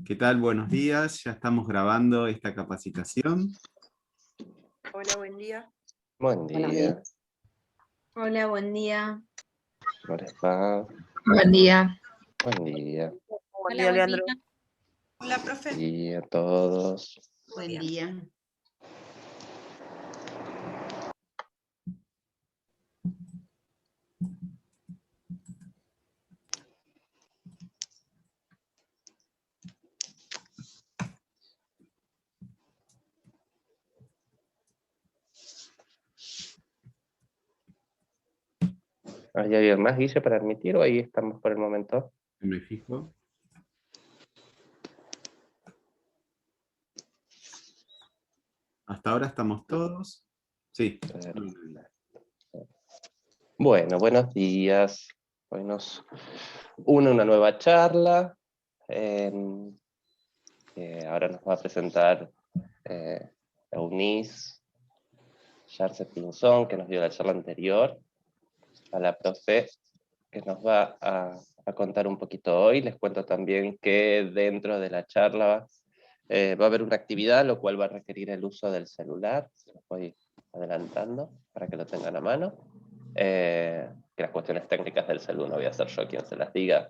¿Qué tal? Buenos días. Ya estamos grabando esta capacitación. Hola, buen día. Buen día. Hola, buen día. ¿Cómo les va? Buen día. Buen día. Buen día, Leandro. Hola, profe. Buen día a todos. Buen día. ¿Hay alguien más, Guille, para admitir o ahí estamos por el momento? Me fijo. Hasta ahora estamos todos. Sí. Bueno, buenos días. Hoy nos une una nueva charla. Ahora nos va a presentar Eunice Yarce Pinzón, que nos dio la charla anterior, a la profe, que nos va a contar un poquito hoy. Les cuento también que dentro de la charla va a haber una actividad, lo cual va a requerir el uso del celular. Se los voy adelantando para que lo tengan a mano. Que las cuestiones técnicas del celular no voy a ser yo quien se las diga,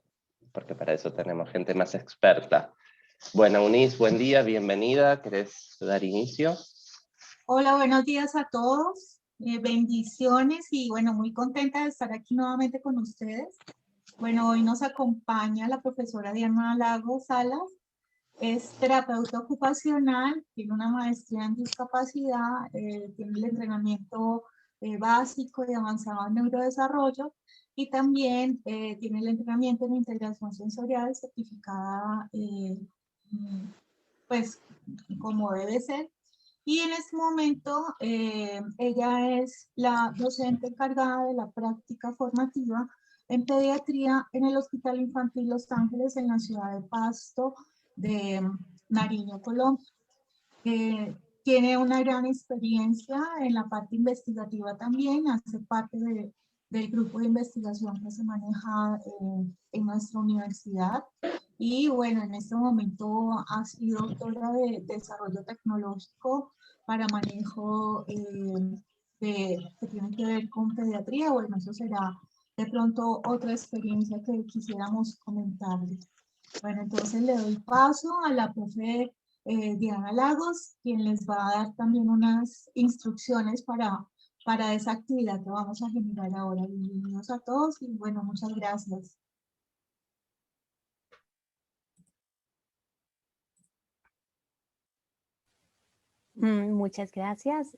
porque para eso tenemos gente más experta. Bueno, Eunice, buen día, bienvenida. ¿Querés dar inicio? Hola, buenos días a todos. Bendiciones y bueno, muy contenta de estar aquí nuevamente con ustedes. Bueno, hoy nos acompaña la profesora Diana Lagos Salas. Es terapeuta ocupacional, tiene una maestría en discapacidad, tiene el entrenamiento básico y avanzado en neurodesarrollo y también tiene el entrenamiento en integración sensorial certificada pues como debe ser. Y en este momento ella es la docente encargada de la práctica formativa en pediatría en el Hospital Infantil Los Ángeles en la ciudad de Pasto de Nariño, Colombia. Tiene una gran experiencia en la parte investigativa también, hace parte del grupo de investigación que se maneja en nuestra universidad. Y bueno, en este momento ha sido doctora de desarrollo tecnológico para manejo que tiene que ver con pediatría. Bueno, eso será de pronto otra experiencia que quisiéramos comentarles. Bueno, entonces le doy paso a la profe Diana Lagos, quien les va a dar también unas instrucciones para esa actividad que vamos a generar ahora. Bienvenidos a todos y bueno, muchas gracias. Muchas gracias.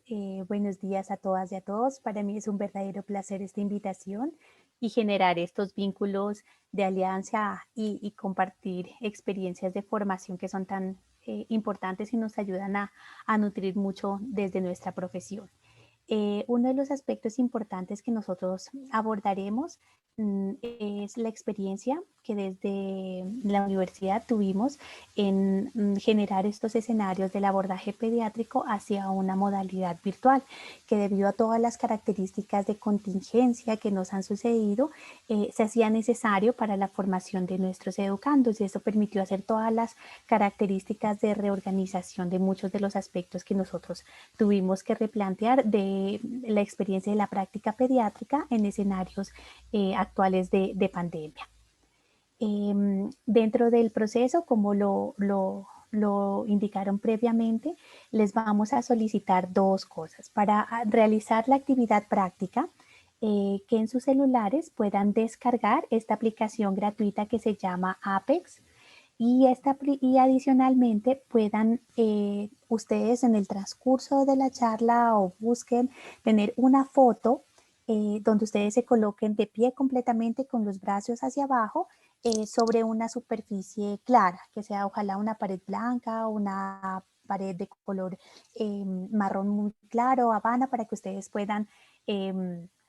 Buenos días a todas y a todos. Para mí es un verdadero placer esta invitación y generar estos vínculos de alianza y compartir experiencias de formación que son tan importantes y nos ayudan a nutrir mucho desde nuestra profesión. Uno de los aspectos importantes que nosotros abordaremos es la experiencia que desde la universidad tuvimos en generar estos escenarios del abordaje pediátrico hacia una modalidad virtual, que debido a todas las características de contingencia que nos han sucedido, se hacía necesario para la formación de nuestros educandos, y eso permitió hacer todas las características de reorganización de muchos de los aspectos que nosotros tuvimos que replantear de la experiencia de la práctica pediátrica en escenarios actuales de pandemia. Dentro del proceso, como lo indicaron previamente, les vamos a solicitar dos cosas. Para realizar la actividad práctica, que en sus celulares puedan descargar esta aplicación gratuita que se llama Apex, y adicionalmente puedan ustedes en el transcurso de la charla o busquen tener una foto donde ustedes se coloquen de pie completamente con los brazos hacia abajo sobre una superficie clara, que sea ojalá una pared blanca o una pared de color marrón muy claro, habana, para que ustedes puedan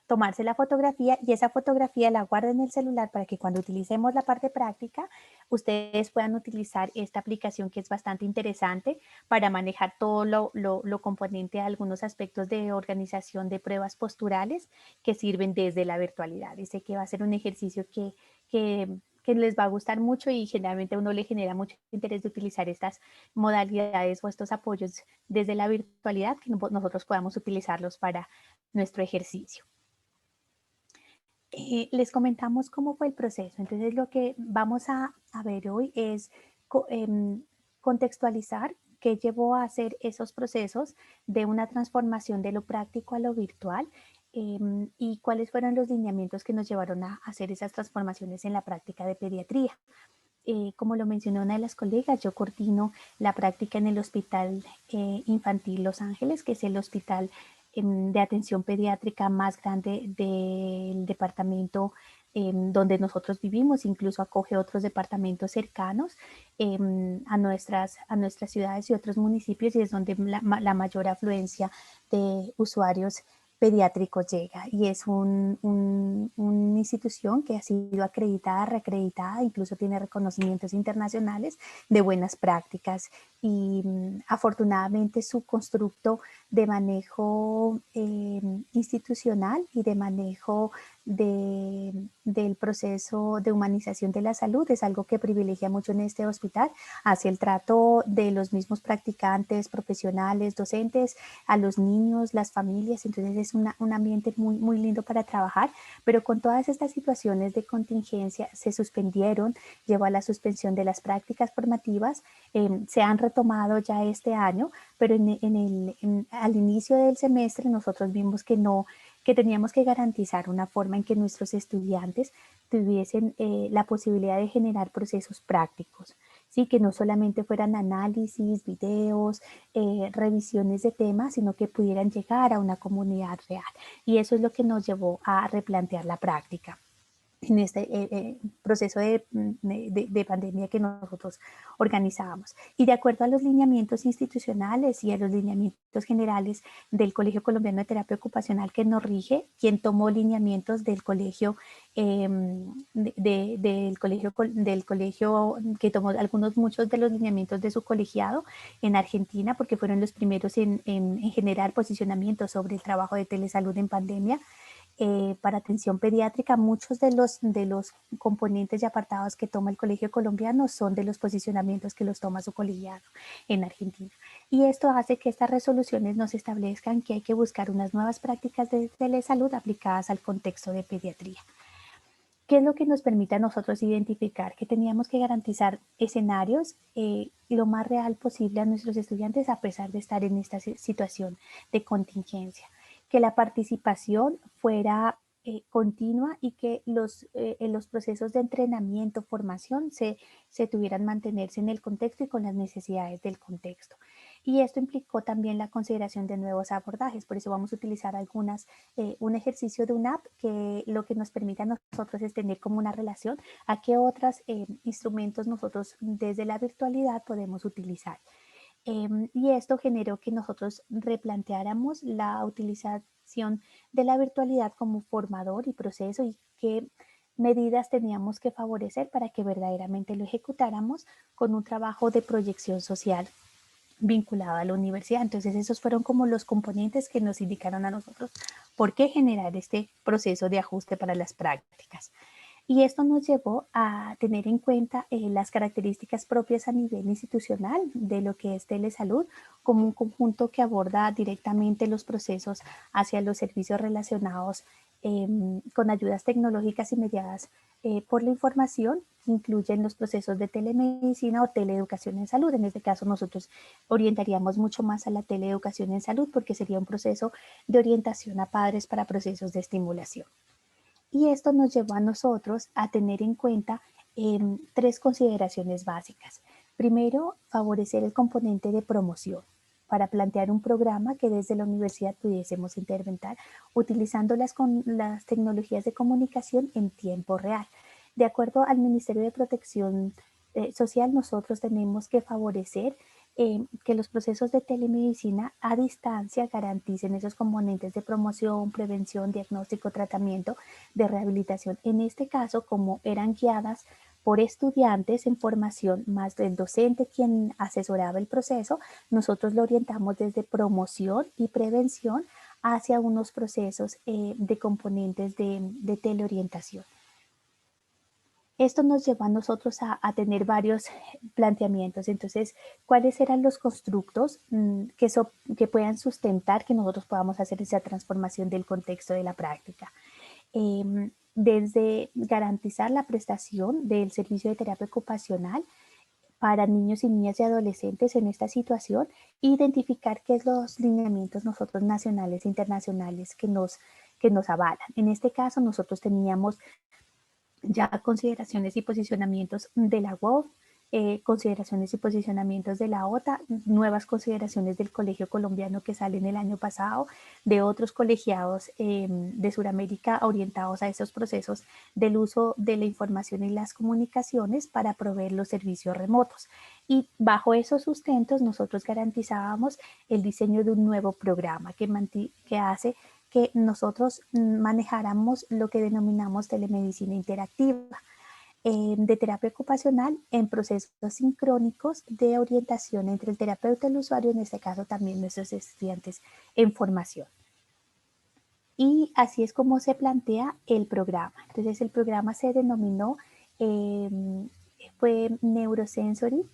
tomarse la fotografía, y esa fotografía la guarden en el celular para que cuando utilicemos la parte práctica ustedes puedan utilizar esta aplicación, que es bastante interesante para manejar todo lo componente a algunos aspectos de organización de pruebas posturales que sirven desde la virtualidad. Y sé que va a ser un ejercicio que les va a gustar mucho y generalmente a uno le genera mucho interés de utilizar estas modalidades o estos apoyos desde la virtualidad, que nosotros podamos utilizarlos para nuestro ejercicio. Les comentamos cómo fue el proceso. Entonces lo que vamos a ver hoy es contextualizar qué llevó a hacer esos procesos de una transformación de lo práctico a lo virtual y cuáles fueron los lineamientos que nos llevaron a hacer esas transformaciones en la práctica de pediatría. Como lo mencionó una de las colegas, yo coordino la práctica en el Hospital Infantil Los Ángeles, que es el hospital de atención pediátrica más grande del departamento donde nosotros vivimos, incluso acoge otros departamentos cercanos a nuestras ciudades y otros municipios, y es donde la mayor afluencia de usuarios pediátricos llega, y es una institución que ha sido acreditada, reacreditada, incluso tiene reconocimientos internacionales de buenas prácticas, y afortunadamente su constructo de manejo institucional y de manejo del proceso de humanización de la salud es algo que privilegia mucho en este hospital hacia el trato de los mismos practicantes, profesionales, docentes, a los niños, las familias. Entonces es un ambiente muy, muy lindo para trabajar, pero con todas estas situaciones de contingencia se suspendieron, llevó a la suspensión de las prácticas formativas, se han retomado ya este año, pero al inicio del semestre nosotros vimos que teníamos que garantizar una forma en que nuestros estudiantes tuviesen la posibilidad de generar procesos prácticos, ¿sí? Que no solamente fueran análisis, videos, revisiones de temas, sino que pudieran llegar a una comunidad real. Y eso es lo que nos llevó a replantear la práctica en este proceso de pandemia que nosotros organizábamos. Y de acuerdo a los lineamientos institucionales y a los lineamientos generales del Colegio Colombiano de Terapia Ocupacional que nos rige, quien tomó lineamientos del colegio, del colegio que tomó muchos de los lineamientos de su colegiado en Argentina, porque fueron los primeros en generar posicionamiento sobre el trabajo de telesalud en pandemia. Para atención pediátrica, muchos de los componentes y apartados que toma el Colegio Colombiano son de los posicionamientos que los toma su colegiado en Argentina. Y esto hace que estas resoluciones nos establezcan que hay que buscar unas nuevas prácticas de telesalud aplicadas al contexto de pediatría. ¿Qué es lo que nos permite a nosotros identificar? Que teníamos que garantizar escenarios lo más real posible a nuestros estudiantes a pesar de estar en esta situación de contingencia. Que la participación fuera continua y que los procesos de entrenamiento, formación se tuvieran mantenerse en el contexto y con las necesidades del contexto. Y esto implicó también la consideración de nuevos abordajes, por eso vamos a utilizar un ejercicio de una app que lo que nos permite a nosotros es tener como una relación a qué otros instrumentos nosotros desde la virtualidad podemos utilizar. Y esto generó que nosotros replanteáramos la utilización de la virtualidad como formador y proceso y qué medidas teníamos que favorecer para que verdaderamente lo ejecutáramos con un trabajo de proyección social vinculado a la universidad. Entonces esos fueron como los componentes que nos indicaron a nosotros por qué generar este proceso de ajuste para las prácticas. Y esto nos llevó a tener en cuenta las características propias a nivel institucional de lo que es telesalud como un conjunto que aborda directamente los procesos hacia los servicios relacionados con ayudas tecnológicas y mediadas por la información, que incluyen los procesos de telemedicina o teleeducación en salud. En este caso nosotros orientaríamos mucho más a la teleeducación en salud porque sería un proceso de orientación a padres para procesos de estimulación. Y esto nos llevó a nosotros a tener en cuenta tres consideraciones básicas. Primero, favorecer el componente de promoción para plantear un programa que desde la universidad pudiésemos intervenir utilizando las tecnologías de comunicación en tiempo real. De acuerdo al Ministerio de Protección Social, nosotros tenemos que favorecer que los procesos de telemedicina a distancia garanticen esos componentes de promoción, prevención, diagnóstico, tratamiento, de rehabilitación. En este caso, como eran guiadas por estudiantes en formación, más del docente quien asesoraba el proceso, nosotros lo orientamos desde promoción y prevención hacia unos procesos de componentes de teleorientación. Esto nos llevó a nosotros a tener varios planteamientos. Entonces, ¿cuáles eran los constructos que puedan sustentar que nosotros podamos hacer esa transformación del contexto de la práctica? Desde garantizar la prestación del servicio de terapia ocupacional para niños y niñas y adolescentes en esta situación, identificar qué es los lineamientos nosotros nacionales e internacionales que nos avalan. En este caso, nosotros teníamos ya consideraciones y posicionamientos de la UOF, consideraciones y posicionamientos de la OTA, nuevas consideraciones del Colegio Colombiano que salen el año pasado, de otros colegiados de Sudamérica orientados a esos procesos del uso de la información y las comunicaciones para proveer los servicios remotos. Y bajo esos sustentos nosotros garantizábamos el diseño de un nuevo programa que hace que nosotros manejáramos lo que denominamos telemedicina interactiva de terapia ocupacional en procesos sincrónicos de orientación entre el terapeuta y el usuario, en este caso también nuestros estudiantes en formación. Y así es como se plantea el programa. Entonces el programa se denominó, fue Neurosensory,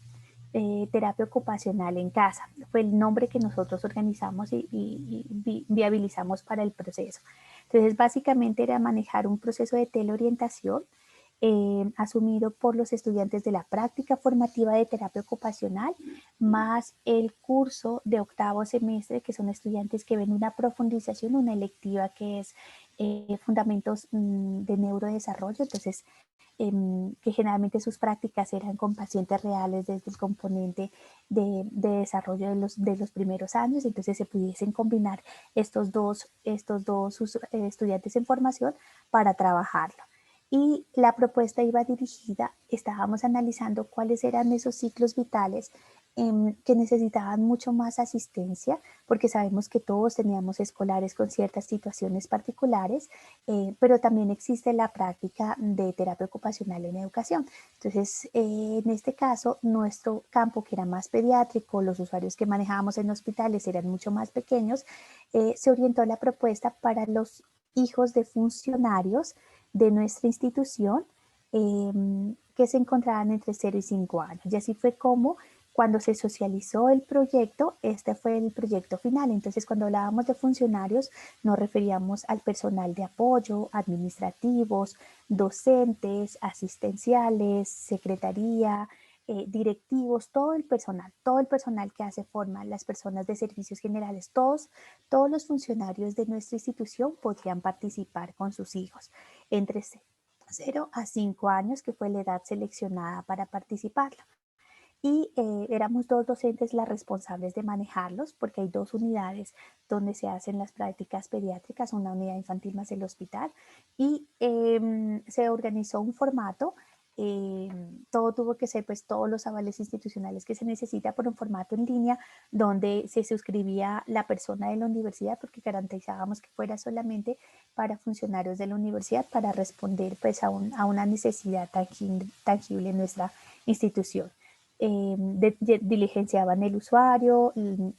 terapia ocupacional en casa. Fue el nombre que nosotros organizamos y viabilizamos para el proceso. Entonces, básicamente era manejar un proceso de teleorientación asumido por los estudiantes de la práctica formativa de terapia ocupacional, más el curso de octavo semestre, que son estudiantes que ven una profundización, una electiva que es fundamentos de neurodesarrollo. Entonces, que generalmente sus prácticas eran con pacientes reales desde el componente de desarrollo de los primeros años. Entonces se pudiesen combinar estos dos estudiantes en formación para trabajarlo. Y la propuesta iba dirigida, estábamos analizando cuáles eran esos ciclos vitales que necesitaban mucho más asistencia, porque sabemos que todos teníamos escolares con ciertas situaciones particulares, pero también existe la práctica de terapia ocupacional en educación. Entonces, en este caso, nuestro campo, que era más pediátrico, los usuarios que manejábamos en hospitales eran mucho más pequeños, se orientó la propuesta para los hijos de funcionarios de nuestra institución que se encontraban entre 0 y 5 años. Y así fue como cuando se socializó el proyecto, este fue el proyecto final. Entonces, cuando hablábamos de funcionarios, nos referíamos al personal de apoyo, administrativos, docentes, asistenciales, secretaría, directivos, todo el personal que hace forma, las personas de servicios generales, todos los funcionarios de nuestra institución podrían participar con sus hijos entre 0 a 5 años, que fue la edad seleccionada para participarlo. Y éramos 2 docentes las responsables de manejarlos, porque hay 2 unidades donde se hacen las prácticas pediátricas, una unidad infantil más el hospital, y se organizó un formato. Todo tuvo que ser, pues, todos los avales institucionales que se necesita por un formato en línea, donde se suscribía la persona de la universidad, porque garantizábamos que fuera solamente para funcionarios de la universidad, para responder, pues, a una necesidad tangible en nuestra institución. Diligenciaban el usuario,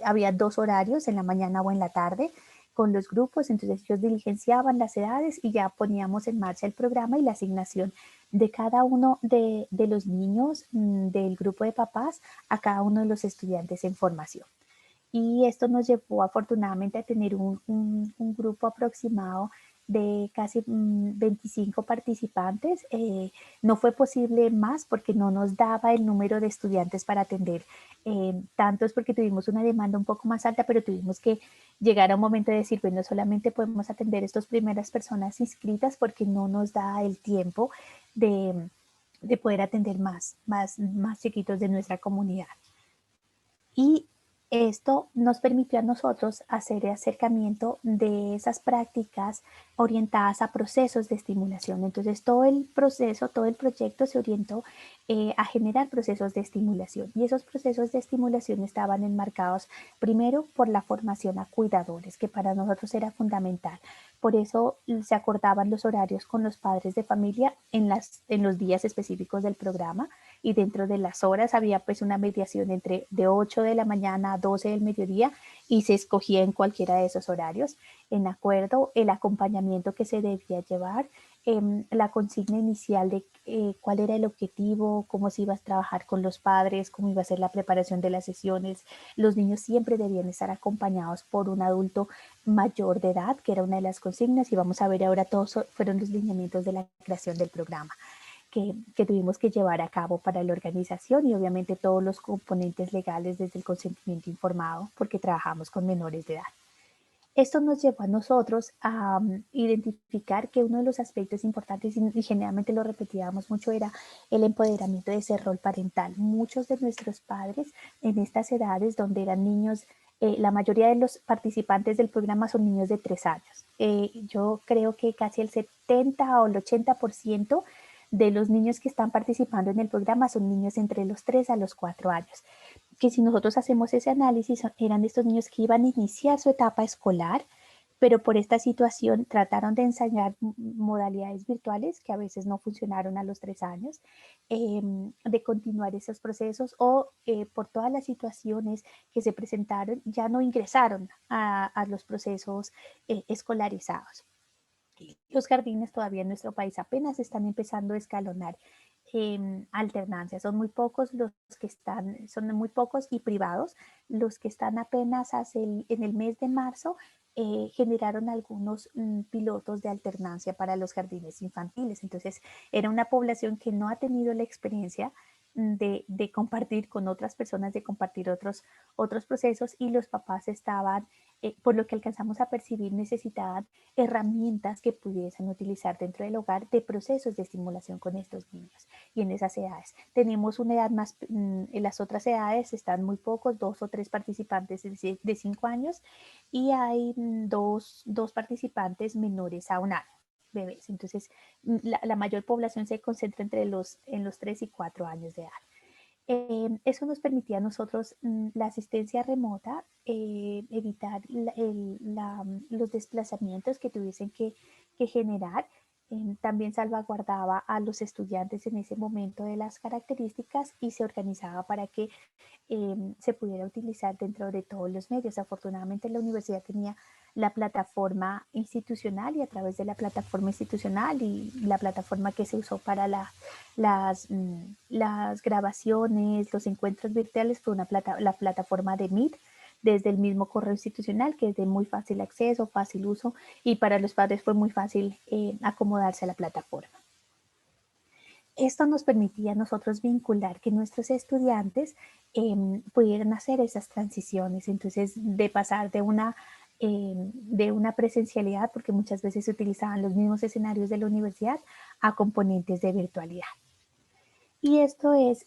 había 2 horarios, en la mañana o en la tarde, con los grupos. Entonces ellos diligenciaban las edades y ya poníamos en marcha el programa y la asignación de cada uno de los niños del grupo de papás a cada uno de los estudiantes en formación. Y esto nos llevó afortunadamente a tener un grupo aproximado de casi 25 participantes. No fue posible más porque no nos daba el número de estudiantes para atender tantos, porque tuvimos una demanda un poco más alta, pero tuvimos que llegar a un momento de decir, bueno, solamente podemos atender a estas primeras personas inscritas porque no nos da el tiempo de poder atender más chiquitos de nuestra comunidad. Y esto nos permitió a nosotros hacer el acercamiento de esas prácticas orientadas a procesos de estimulación. Entonces, todo el proyecto se orientó a generar procesos de estimulación. Y esos procesos de estimulación estaban enmarcados primero por la formación a cuidadores, que para nosotros era fundamental. Por eso se acordaban los horarios con los padres de familia en los días específicos del programa, y dentro de las horas había, pues, una mediación entre de 8 de la mañana a 12 del mediodía, y se escogía en cualquiera de esos horarios, en acuerdo el acompañamiento que se debía llevar, la consigna inicial de cuál era el objetivo, cómo se iba a trabajar con los padres, cómo iba a ser la preparación de las sesiones. Los niños siempre debían estar acompañados por un adulto mayor de edad, que era una de las consignas, y vamos a ver ahora todos fueron los lineamientos de la creación del programa que tuvimos que llevar a cabo para la organización, y obviamente todos los componentes legales desde el consentimiento informado, porque trabajamos con menores de edad. Esto nos llevó a nosotros a identificar que uno de los aspectos importantes, y generalmente lo repetíamos mucho, era el empoderamiento de ese rol parental. Muchos de nuestros padres en estas edades, donde eran niños, la mayoría de los participantes del programa son niños de 3 años. Yo creo que casi el 70 o el 80% de los niños que están participando en el programa son niños entre los 3 a los 4 años. Que si nosotros hacemos ese análisis, eran estos niños que iban a iniciar su etapa escolar, pero por esta situación trataron de ensayar modalidades virtuales que a veces no funcionaron a los 3 años, de continuar esos procesos, o por todas las situaciones que se presentaron, ya no ingresaron a los procesos escolarizados. Los jardines todavía en nuestro país apenas están empezando a escalonar alternancia. Son muy pocos los que están, son muy pocos y privados. Los que están apenas en el mes de marzo generaron algunos pilotos de alternancia para los jardines infantiles. Entonces era una población que no ha tenido la experiencia de compartir con otras personas, de compartir otros procesos, y los papás estaban, por lo que alcanzamos a percibir, necesitaban herramientas que pudiesen utilizar dentro del hogar de procesos de estimulación con estos niños y en esas edades. Tenemos una edad más, en las otras edades están muy pocos, 2 o 3 participantes de 5 años, y hay dos participantes menores a 1 año, bebés. Entonces la mayor población se concentra en los 3 y 4 años de edad. Eso nos permitía a nosotros la asistencia remota, evitar los desplazamientos que tuviesen que generar. También salvaguardaba a los estudiantes en ese momento de las características, y se organizaba para que se pudiera utilizar dentro de todos los medios. Afortunadamente la universidad tenía la plataforma institucional, y a través de la plataforma institucional y la plataforma que se usó para las grabaciones, los encuentros virtuales, fue la plataforma de Meet, desde el mismo correo institucional, que es de muy fácil acceso, fácil uso, y para los padres fue muy fácil acomodarse a la plataforma. Esto nos permitía a nosotros vincular que nuestros estudiantes pudieran hacer esas transiciones, entonces de pasar de una presencialidad, porque muchas veces se utilizaban los mismos escenarios de la universidad, a componentes de virtualidad. Y esto es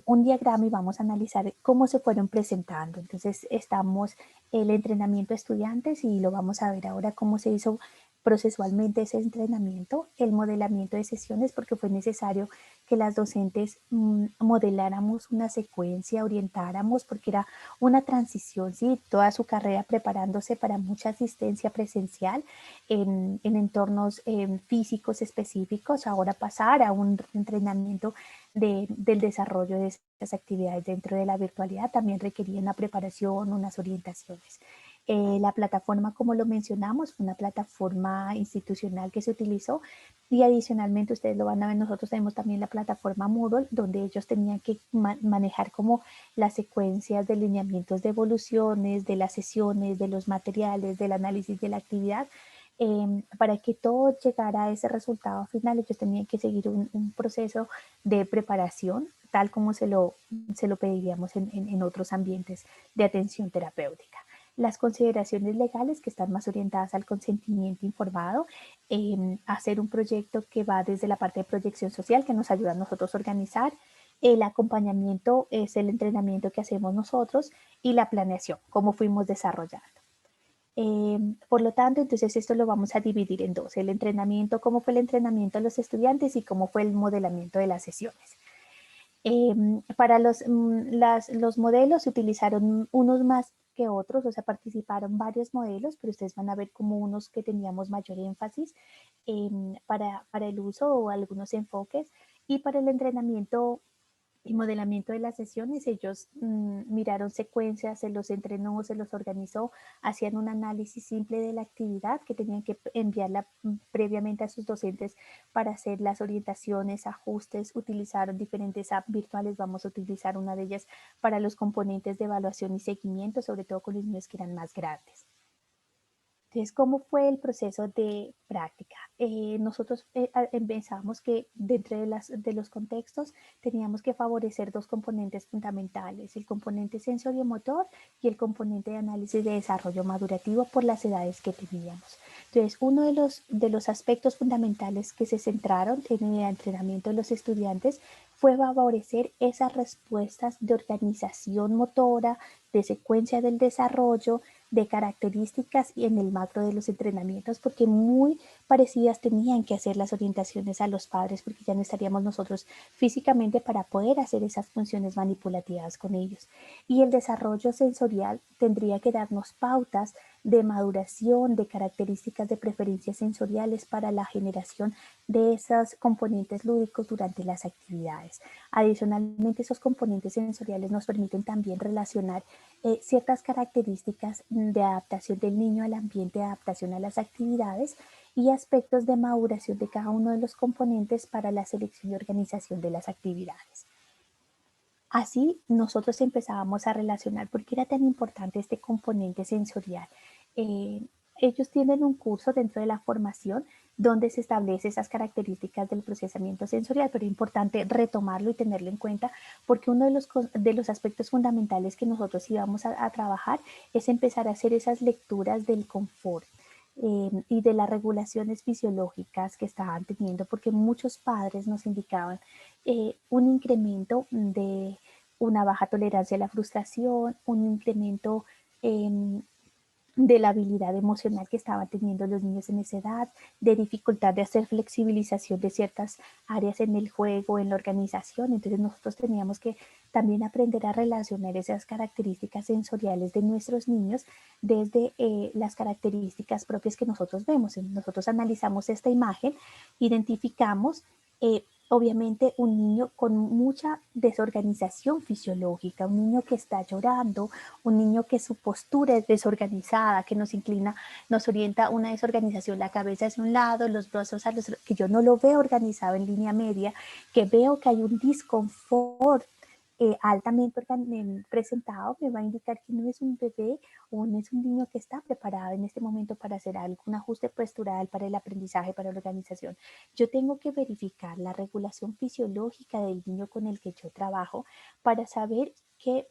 un diagrama, y vamos a analizar cómo se fueron presentando. Entonces estamos el entrenamiento a estudiantes, y lo vamos a ver ahora cómo se hizo procesualmente ese entrenamiento, el modelamiento de sesiones, porque fue necesario que las docentes modeláramos una secuencia, orientáramos, porque era una transición, ¿sí? Toda su carrera preparándose para mucha asistencia presencial en entornos físicos específicos, ahora pasar a un entrenamiento del desarrollo de esas actividades dentro de la virtualidad también requería una preparación, unas orientaciones. La plataforma, como lo mencionamos, fue una plataforma institucional que se utilizó, y adicionalmente ustedes lo van a ver, nosotros tenemos también la plataforma Moodle, donde ellos tenían que manejar como las secuencias de lineamientos de evoluciones, de las sesiones, de los materiales, del análisis de la actividad. Para que todo llegara a ese resultado final, ellos tenían que seguir un proceso de preparación, tal como se lo pediríamos en otros ambientes de atención terapéutica. Las consideraciones legales, que están más orientadas al consentimiento informado, hacer un proyecto que va desde la parte de proyección social, que nos ayuda a nosotros a organizar. El acompañamiento es el entrenamiento que hacemos nosotros, y la planeación, cómo fuimos desarrollando. Por lo tanto, entonces esto lo vamos a dividir en dos: el entrenamiento, cómo fue el entrenamiento de los estudiantes, y cómo fue el modelamiento de las sesiones. Para los modelos se utilizaron unos más que otros, o sea, participaron varios modelos, pero ustedes van a ver como unos que teníamos mayor énfasis para el uso, o algunos enfoques, y para el entrenamiento y modelamiento de las sesiones, ellos miraron secuencias, se los entrenó, se los organizó, hacían un análisis simple de la actividad que tenían que enviarla previamente a sus docentes para hacer las orientaciones, ajustes, utilizaron diferentes apps virtuales, vamos a utilizar una de ellas para los componentes de evaluación y seguimiento, sobre todo con los niños que eran más grandes. Entonces, ¿cómo fue el proceso de práctica? Nosotros pensamos que dentro de los contextos teníamos que favorecer dos componentes fundamentales, el componente sensoriomotor y el componente de análisis de desarrollo madurativo por las edades que teníamos. Entonces, uno de los aspectos fundamentales que se centraron en el entrenamiento de los estudiantes fue favorecer esas respuestas de organización motora, de secuencia del desarrollo, de características y en el macro de los entrenamientos, porque muy parecidas tenían que hacer las orientaciones a los padres, porque ya no estaríamos nosotros físicamente para poder hacer esas funciones manipulativas con ellos. Y el desarrollo sensorial tendría que darnos pautas de maduración, de características de preferencias sensoriales para la generación de esos componentes lúdicos durante las actividades. Adicionalmente, esos componentes sensoriales nos permiten también relacionar ciertas características de adaptación del niño al ambiente, de adaptación a las actividades y aspectos de maduración de cada uno de los componentes para la selección y organización de las actividades. Así nosotros empezábamos a relacionar por qué era tan importante este componente sensorial. Ellos tienen un curso dentro de la formación donde se establece esas características del procesamiento sensorial, pero es importante retomarlo y tenerlo en cuenta porque uno de los aspectos fundamentales que nosotros íbamos a trabajar es empezar a hacer esas lecturas del confort y de las regulaciones fisiológicas que estaban teniendo, porque muchos padres nos indicaban un incremento de una baja tolerancia a la frustración, un incremento de la habilidad emocional que estaban teniendo los niños en esa edad, de dificultad de hacer flexibilización de ciertas áreas en el juego, en la organización. Entonces nosotros teníamos que también aprender a relacionar esas características sensoriales de nuestros niños desde las características propias que nosotros vemos. Nosotros analizamos esta imagen, identificamos obviamente un niño con mucha desorganización fisiológica, un niño que está llorando, un niño que su postura es desorganizada, que nos inclina, nos orienta una desorganización, la cabeza hacia un lado, los brazos a los otros, que yo no lo veo organizado en línea media, que veo que hay un disconfort altamente presentado, me va a indicar que no es un bebé o no es un niño que está preparado en este momento para hacer algún ajuste postural para el aprendizaje, para la organización. Yo tengo que verificar la regulación fisiológica del niño con el que yo trabajo para saber que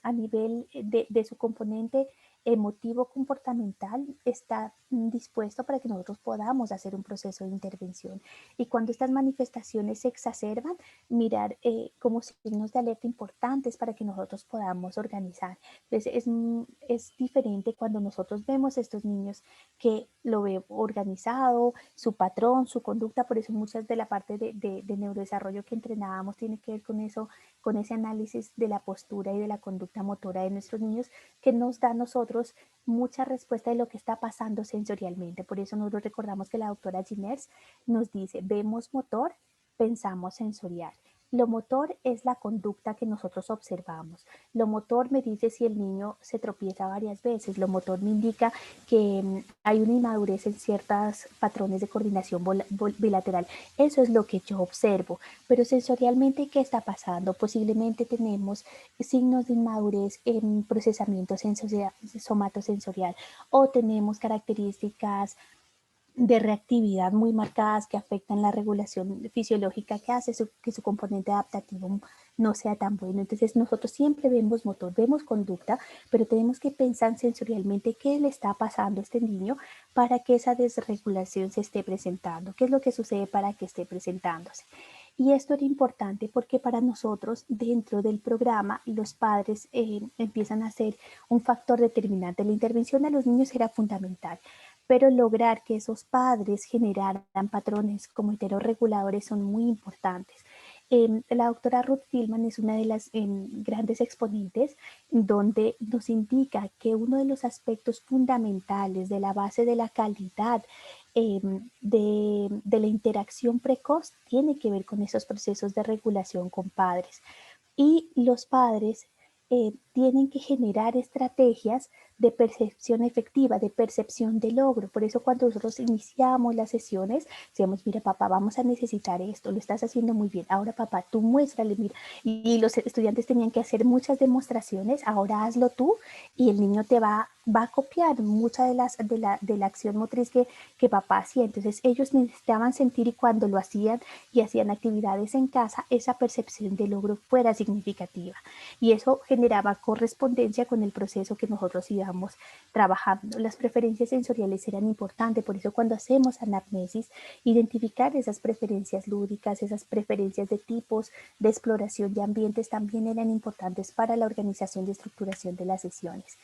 a nivel de su componente emotivo comportamental está dispuesto para que nosotros podamos hacer un proceso de intervención. Y cuando estas manifestaciones se exacerban, mirar como signos de alerta importantes para que nosotros podamos organizar. Entonces es diferente cuando nosotros vemos a estos niños que lo ve organizado, su patrón, su conducta. Por eso muchas de la parte de neurodesarrollo que entrenábamos tiene que ver con eso, con ese análisis de la postura y de la conducta motora de nuestros niños, que nos da a nosotros mucha respuesta de lo que está pasando sensorialmente. Por eso nosotros recordamos que la doctora Giners nos dice, vemos motor, pensamos sensorial. Lo motor es la conducta que nosotros observamos. Lo motor me dice si el niño se tropieza varias veces. Lo motor me indica que hay una inmadurez en ciertos patrones de coordinación bilateral. Eso es lo que yo observo. Pero sensorialmente, ¿qué está pasando? Posiblemente tenemos signos de inmadurez en procesamiento somatosensorial o tenemos características de reactividad muy marcadas que afectan la regulación fisiológica que hace que su componente adaptativo no sea tan bueno. Entonces nosotros siempre vemos motor, vemos conducta, pero tenemos que pensar sensorialmente qué le está pasando a este niño para que esa desregulación se esté presentando, qué es lo que sucede para que esté presentándose. Y esto era importante porque para nosotros dentro del programa los padres empiezan a ser un factor determinante. La intervención a los niños era fundamental, pero lograr que esos padres generaran patrones como heterorreguladores son muy importantes. La doctora Ruth Tillman es una de las grandes exponentes donde nos indica que uno de los aspectos fundamentales de la base de la calidad de la interacción precoz tiene que ver con esos procesos de regulación con padres. Y los padres tienen que generar estrategias de percepción efectiva, de percepción de logro. Por eso cuando nosotros iniciamos las sesiones, decimos, mira papá, vamos a necesitar esto, lo estás haciendo muy bien. Ahora papá, tú muéstrale, mira. Y los estudiantes tenían que hacer muchas demostraciones, ahora hazlo tú y el niño te va a copiar mucha de la acción motriz que papá hacía. Entonces ellos necesitaban sentir y cuando lo hacían y hacían actividades en casa, esa percepción de logro fuera significativa. Y eso generaba correspondencia con el proceso que nosotros íbamos trabajando. Las preferencias sensoriales eran importantes, por eso cuando hacemos anamnesis, identificar esas preferencias lúdicas, esas preferencias de tipos de exploración de ambientes también eran importantes para la organización y estructuración de las sesiones.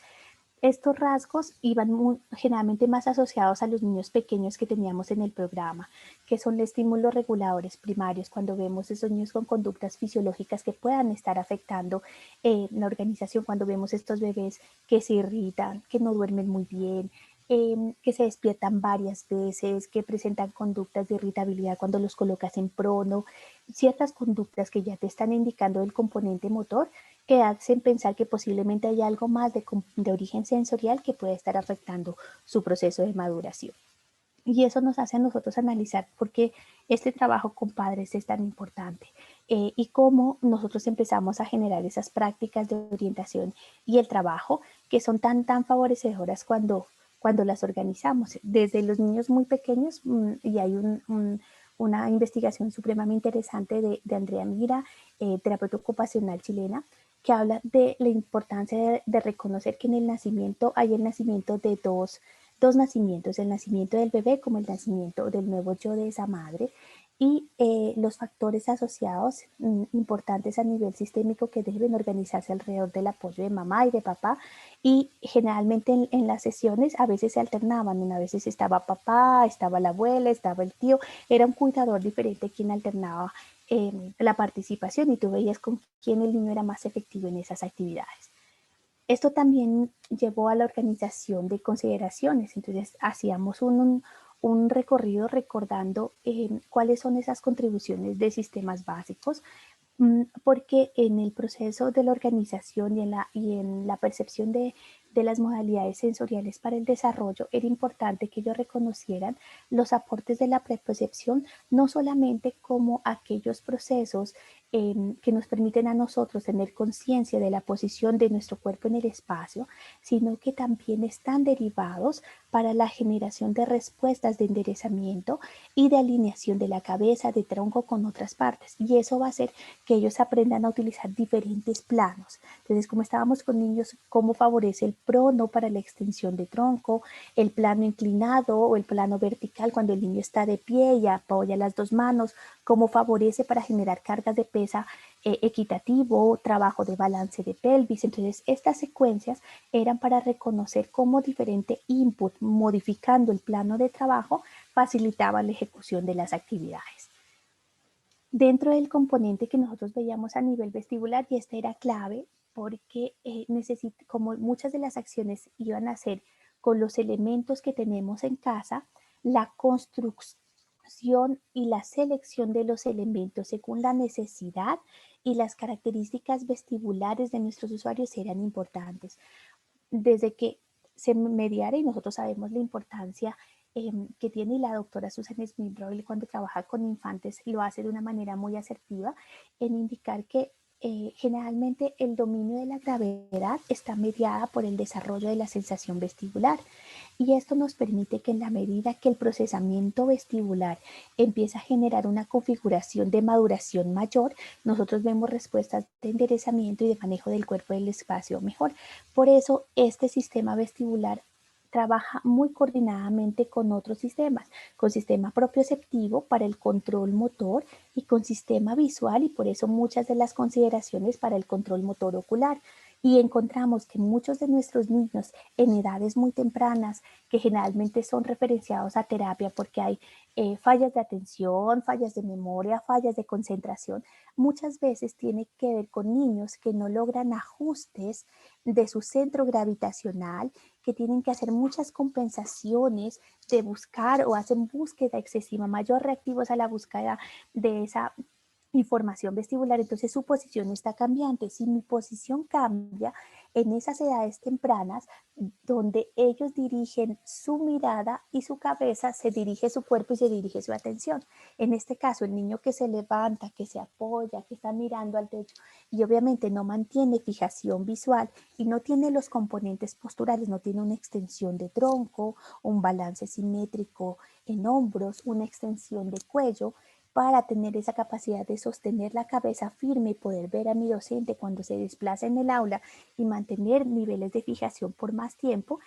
Estos rasgos iban generalmente más asociados a los niños pequeños que teníamos en el programa, que son los estímulos reguladores primarios, cuando vemos esos niños con conductas fisiológicas que puedan estar afectando la organización, cuando vemos estos bebés que se irritan, que no duermen muy bien, que se despiertan varias veces, que presentan conductas de irritabilidad cuando los colocas en prono, ciertas conductas que ya te están indicando el componente motor, que hacen pensar que posiblemente hay algo más de origen sensorial que puede estar afectando su proceso de maduración. Y eso nos hace a nosotros analizar por qué este trabajo con padres es tan importante y cómo nosotros empezamos a generar esas prácticas de orientación y el trabajo que son tan favorecedoras cuando las organizamos. Desde los niños muy pequeños, y hay una investigación supremamente interesante de Andrea Mira, terapeuta ocupacional chilena, que habla de la importancia de reconocer que en el nacimiento hay el nacimiento de dos nacimientos, el nacimiento del bebé como el nacimiento del nuevo yo de esa madre y los factores asociados importantes a nivel sistémico que deben organizarse alrededor del apoyo de mamá y de papá y generalmente en las sesiones a veces se alternaban, una vez estaba papá, estaba la abuela, estaba el tío, era un cuidador diferente quien alternaba la participación y tú veías con quién el niño era más efectivo en esas actividades. Esto también llevó a la organización de consideraciones, entonces hacíamos un recorrido recordando cuáles son esas contribuciones de sistemas básicos, porque en el proceso de la organización y en la percepción de las modalidades sensoriales para el desarrollo, era importante que ellos reconocieran los aportes de la prepercepción, no solamente como aquellos procesos que nos permiten a nosotros tener conciencia de la posición de nuestro cuerpo en el espacio, sino que también están derivados para la generación de respuestas de enderezamiento y de alineación de la cabeza, de tronco con otras partes. Y eso va a hacer que ellos aprendan a utilizar diferentes planos. Entonces, como estábamos con niños, cómo favorece el prono para la extensión de tronco, el plano inclinado o el plano vertical cuando el niño está de pie y apoya las dos manos, cómo favorece para generar cargas de pesa equitativo, trabajo de balance de pelvis. Entonces, estas secuencias eran para reconocer cómo diferente input, modificando el plano de trabajo, facilitaba la ejecución de las actividades. Dentro del componente que nosotros veíamos a nivel vestibular, y este era clave porque como muchas de las acciones iban a ser con los elementos que tenemos en casa, la construcción y la selección de los elementos según la necesidad y las características vestibulares de nuestros usuarios eran importantes. Desde que se mediara, y nosotros sabemos la importancia que tiene, y la doctora Susan Smith-Royle cuando trabaja con infantes lo hace de una manera muy asertiva en indicar que generalmente el dominio de la gravedad está mediada por el desarrollo de la sensación vestibular y esto nos permite que en la medida que el procesamiento vestibular empieza a generar una configuración de maduración mayor, nosotros vemos respuestas de enderezamiento y de manejo del cuerpo y del espacio mejor. Por eso este sistema vestibular trabaja muy coordinadamente con otros sistemas, con sistema propioceptivo para el control motor y con sistema visual, y por eso muchas de las consideraciones para el control motor ocular. Y encontramos que muchos de nuestros niños en edades muy tempranas, que generalmente son referenciados a terapia porque hay fallas de atención, fallas de memoria, fallas de concentración, muchas veces tiene que ver con niños que no logran ajustes de su centro gravitacional, que tienen que hacer muchas compensaciones de buscar o hacen búsqueda excesiva, mayor reactivos a la búsqueda de esa información vestibular, entonces su posición está cambiante. Si mi posición cambia en esas edades tempranas, donde ellos dirigen su mirada y su cabeza, se dirige su cuerpo y se dirige su atención. En este caso, el niño que se levanta, que se apoya, que está mirando al techo y obviamente no mantiene fijación visual y no tiene los componentes posturales, no tiene una extensión de tronco, un balance simétrico en hombros, una extensión de cuello, para tener esa capacidad de sostener la cabeza firme y poder ver a mi docente cuando se desplaza en el aula y mantener niveles de fijación por más tiempo,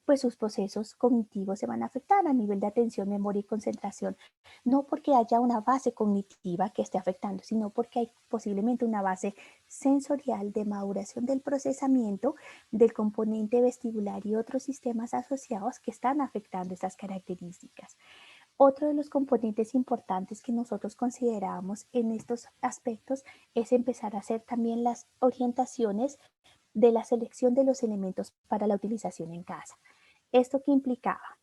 pues sus procesos cognitivos se van a afectar a nivel de atención, memoria y concentración. No porque haya una base cognitiva que esté afectando, sino porque hay posiblemente una base sensorial de maduración del procesamiento del componente vestibular y otros sistemas asociados que están afectando estas características. Otro de los componentes importantes que nosotros consideramos en estos aspectos es empezar a hacer también las orientaciones de la selección de los elementos para la utilización en casa. ¿Esto qué implicaba?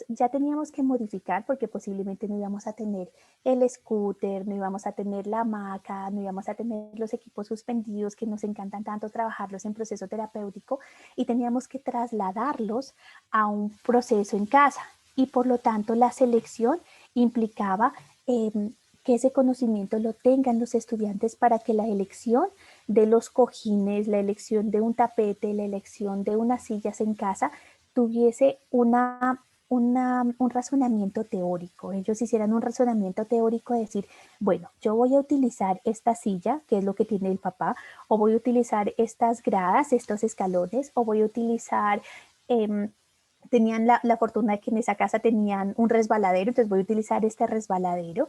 Ya teníamos que modificar porque posiblemente no íbamos a tener el scooter, no íbamos a tener la hamaca, no íbamos a tener los equipos suspendidos que nos encantan tanto trabajarlos en proceso terapéutico y teníamos que trasladarlos a un proceso en casa. Y por lo tanto la selección implicaba que ese conocimiento lo tengan los estudiantes para que la elección de los cojines, la elección de un tapete, la elección de unas sillas en casa tuviese un razonamiento teórico. Ellos hicieran un razonamiento teórico de decir, bueno, yo voy a utilizar esta silla, que es lo que tiene el papá, o voy a utilizar estas gradas, estos escalones, o voy a utilizar... tenían la fortuna de que en esa casa tenían un resbaladero, entonces voy a utilizar este resbaladero.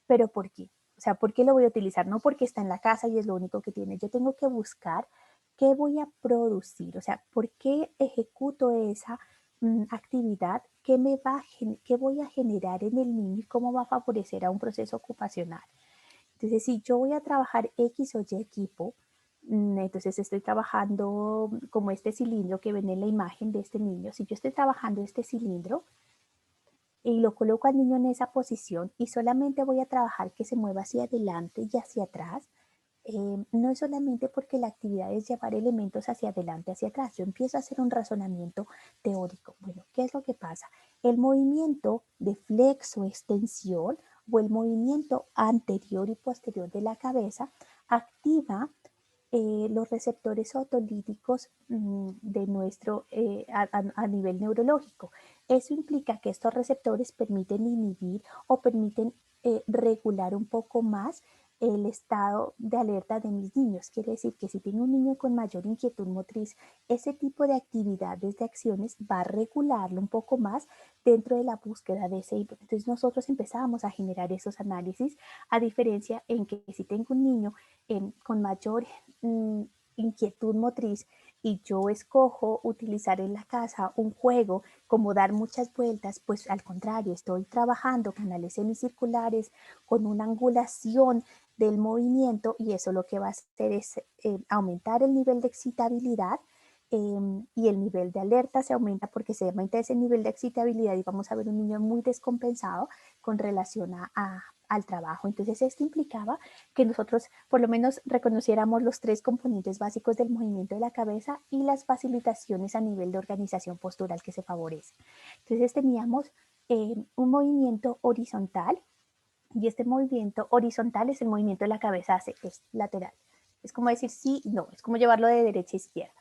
¿Pero por qué? O sea, ¿por qué lo voy a utilizar? No porque está en la casa y es lo único que tiene. Yo tengo que buscar qué voy a producir, o sea, ¿por qué ejecuto esa actividad? ¿Qué voy a generar en el niño y cómo va a favorecer a un proceso ocupacional? Entonces, si yo voy a trabajar X o Y equipo, entonces estoy trabajando como este cilindro que ven en la imagen de este niño. Si yo estoy trabajando este cilindro y lo coloco al niño en esa posición y solamente voy a trabajar que se mueva hacia adelante y hacia atrás, no es solamente porque la actividad es llevar elementos hacia adelante, hacia atrás. Yo empiezo a hacer un razonamiento teórico. Bueno, ¿qué es lo que pasa? El movimiento de flexo, extensión o el movimiento anterior y posterior de la cabeza activa los receptores otolíticos de nuestro, a nivel neurológico. Eso implica que estos receptores permiten inhibir o permiten regular un poco más el estado de alerta de mis niños. Quiere decir que si tengo un niño con mayor inquietud motriz, ese tipo de actividades, de acciones, va a regularlo un poco más dentro de la búsqueda de ese input. Entonces nosotros empezamos a generar esos análisis, a diferencia en que si tengo un niño con mayor inquietud motriz y yo escojo utilizar en la casa un juego como dar muchas vueltas, pues al contrario, estoy trabajando canales semicirculares con una angulación del movimiento y eso lo que va a hacer es aumentar el nivel de excitabilidad y el nivel de alerta se aumenta porque se aumenta ese nivel de excitabilidad y vamos a ver un niño muy descompensado con relación al trabajo. Entonces esto implicaba que nosotros por lo menos reconociéramos los 3 componentes básicos del movimiento de la cabeza y las facilitaciones a nivel de organización postural que se favorece. Entonces teníamos un movimiento horizontal y este movimiento horizontal es el movimiento de la cabeza hacia es lateral. Es como decir sí y no, es como llevarlo de derecha a izquierda.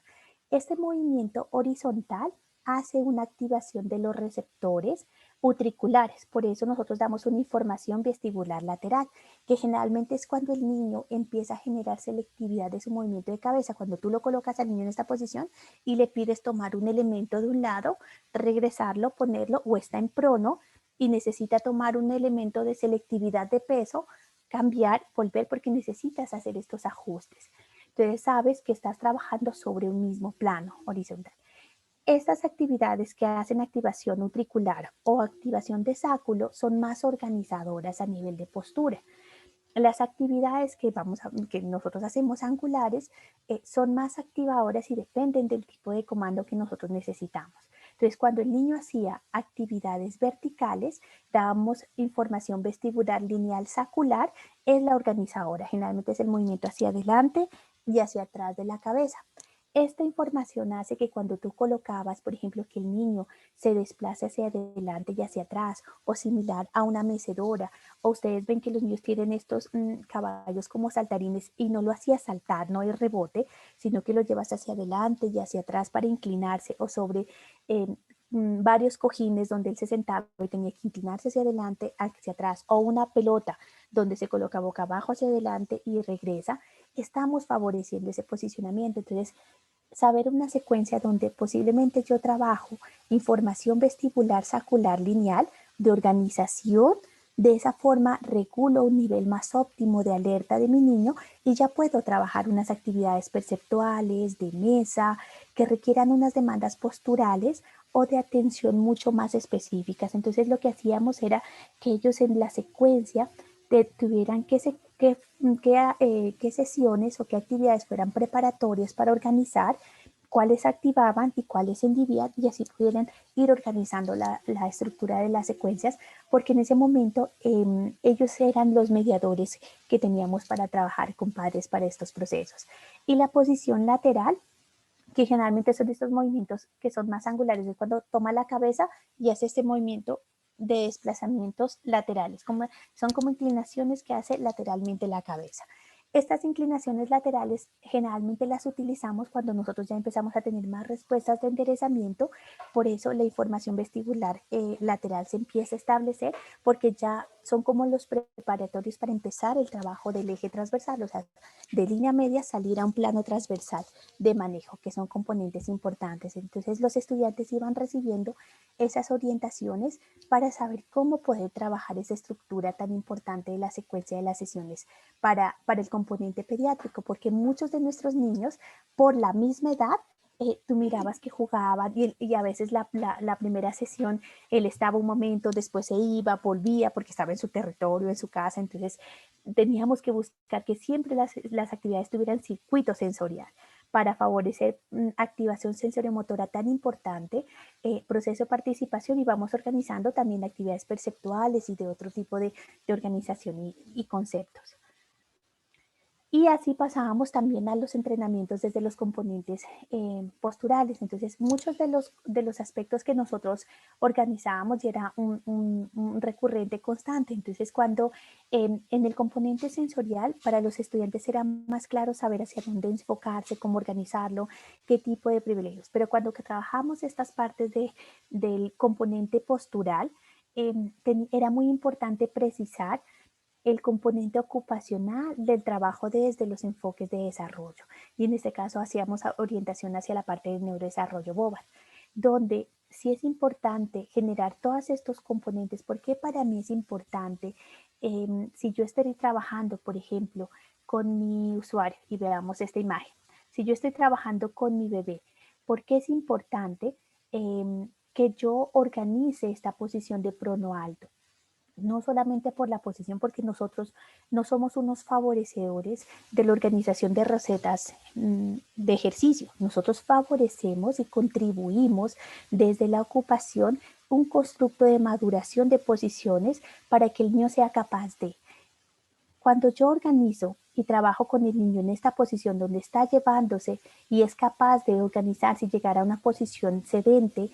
Este movimiento horizontal hace una activación de los receptores utriculares. Por eso nosotros damos una información vestibular lateral, que generalmente es cuando el niño empieza a generar selectividad de su movimiento de cabeza. Cuando tú lo colocas al niño en esta posición y le pides tomar un elemento de un lado, regresarlo, ponerlo, o está en prono y necesita tomar un elemento de selectividad de peso, cambiar, volver, porque necesitas hacer estos ajustes. Entonces sabes que estás trabajando sobre un mismo plano horizontal. Estas actividades que hacen activación utricular o activación de sáculo son más organizadoras a nivel de postura. Las actividades que nosotros hacemos angulares son más activadoras y dependen del tipo de comando que nosotros necesitamos. Entonces, cuando el niño hacía actividades verticales, dábamos información vestibular lineal sacular, es la organizadora. Generalmente es el movimiento hacia adelante y hacia atrás de la cabeza. Esta información hace que cuando tú colocabas, por ejemplo, que el niño se desplace hacia adelante y hacia atrás, o similar a una mecedora, o ustedes ven que los niños tienen estos caballos como saltarines y no lo hacía saltar, no hay rebote, sino que lo llevas hacia adelante y hacia atrás para inclinarse, o sobre varios cojines donde él se sentaba y tenía que inclinarse hacia adelante, hacia atrás, o una pelota donde se coloca boca abajo hacia adelante y regresa. Estamos favoreciendo ese posicionamiento. Entonces, saber una secuencia donde posiblemente yo trabajo información vestibular sacular lineal de organización, de esa forma regulo un nivel más óptimo de alerta de mi niño y ya puedo trabajar unas actividades perceptuales, de mesa, que requieran unas demandas posturales o de atención mucho más específicas. Entonces lo que hacíamos era que ellos en la secuencia tuvieran qué sesiones o qué actividades fueran preparatorias para organizar, cuáles activaban y cuáles inhibían, y así pudieran ir organizando la estructura de las secuencias, porque en ese momento ellos eran los mediadores que teníamos para trabajar con padres para estos procesos. Y la posición lateral, que generalmente son estos movimientos que son más angulares, es cuando toma la cabeza y hace este movimiento de desplazamientos laterales, son como inclinaciones que hace lateralmente la cabeza. Estas inclinaciones laterales generalmente las utilizamos cuando nosotros ya empezamos a tener más respuestas de enderezamiento, por eso la información vestibular lateral se empieza a establecer, porque ya son como los preparatorios para empezar el trabajo del eje transversal, o sea, de línea media salir a un plano transversal de manejo, que son componentes importantes. Entonces los estudiantes iban recibiendo esas orientaciones para saber cómo poder trabajar esa estructura tan importante de la secuencia de las sesiones para el componente pediátrico, porque muchos de nuestros niños, por la misma edad, tú mirabas que jugaban y a veces la primera sesión él estaba un momento, después se iba, volvía porque estaba en su territorio, en su casa. Entonces teníamos que buscar que siempre las actividades tuvieran circuito sensorial para favorecer activación sensoriomotora tan importante, proceso de participación, y vamos organizando también actividades perceptuales y de otro tipo de organización y conceptos. Y así pasábamos también a los entrenamientos desde los componentes posturales. Entonces, muchos de los aspectos que nosotros organizábamos ya era un recurrente constante. Entonces, cuando en el componente sensorial, para los estudiantes era más claro saber hacia dónde enfocarse, cómo organizarlo, qué tipo de privilegios. Pero cuando trabajamos estas partes del componente postural, era muy importante precisar el componente ocupacional del trabajo desde los enfoques de desarrollo. Y en este caso hacíamos orientación hacia la parte del neurodesarrollo BOBAT, donde sí es importante generar todos estos componentes. ¿Por qué para mí es importante? Si yo estoy trabajando, por ejemplo, con mi usuario, y veamos esta imagen, si yo estoy trabajando con mi bebé, ¿por qué es importante que yo organice esta posición de prono alto? No solamente por la posición, porque nosotros no somos unos favorecedores de la organización de recetas de ejercicio. Nosotros favorecemos y contribuimos desde la ocupación un constructo de maduración de posiciones para que el niño sea capaz de. Cuando yo organizo y trabajo con el niño en esta posición donde está llevándose y es capaz de organizarse y llegar a una posición sedente,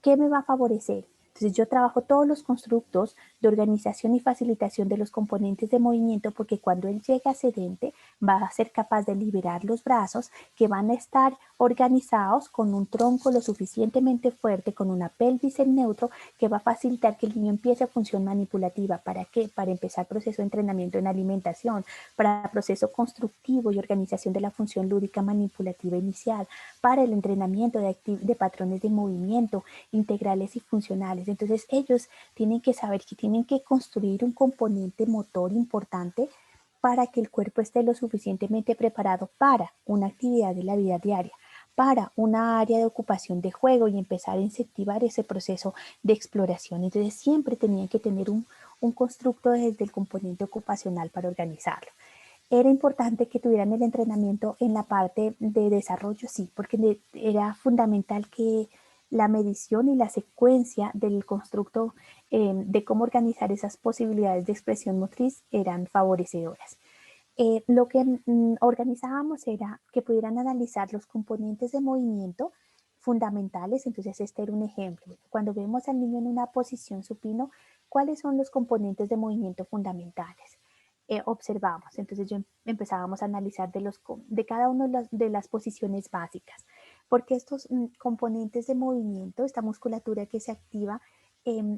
¿qué me va a favorecer? Entonces yo trabajo todos los constructos de organización y facilitación de los componentes de movimiento, porque cuando él llega sedente va a ser capaz de liberar los brazos, que van a estar organizados con un tronco lo suficientemente fuerte, con una pelvis en neutro, que va a facilitar que el niño empiece a función manipulativa. ¿Para qué? Para empezar proceso de entrenamiento en alimentación, para proceso constructivo y organización de la función lúdica manipulativa inicial, para el entrenamiento de patrones de movimiento integrales y funcionales. Entonces ellos tienen que saber que tienen que construir un componente motor importante para que el cuerpo esté lo suficientemente preparado para una actividad de la vida diaria, para una área de ocupación de juego y empezar a incentivar ese proceso de exploración. Entonces siempre tenían que tener un constructo desde el componente ocupacional para organizarlo. Era importante que tuvieran el entrenamiento en la parte de desarrollo, sí, porque era fundamental que la medición y la secuencia del constructo de cómo organizar esas posibilidades de expresión motriz eran favorecedoras. Lo que organizábamos era que pudieran analizar los componentes de movimiento fundamentales. Entonces este era un ejemplo. Cuando vemos al niño en una posición supino, ¿cuáles son los componentes de movimiento fundamentales? Observamos. Entonces empezábamos a analizar de cada una de las posiciones básicas, porque estos componentes de movimiento, esta musculatura que se activa,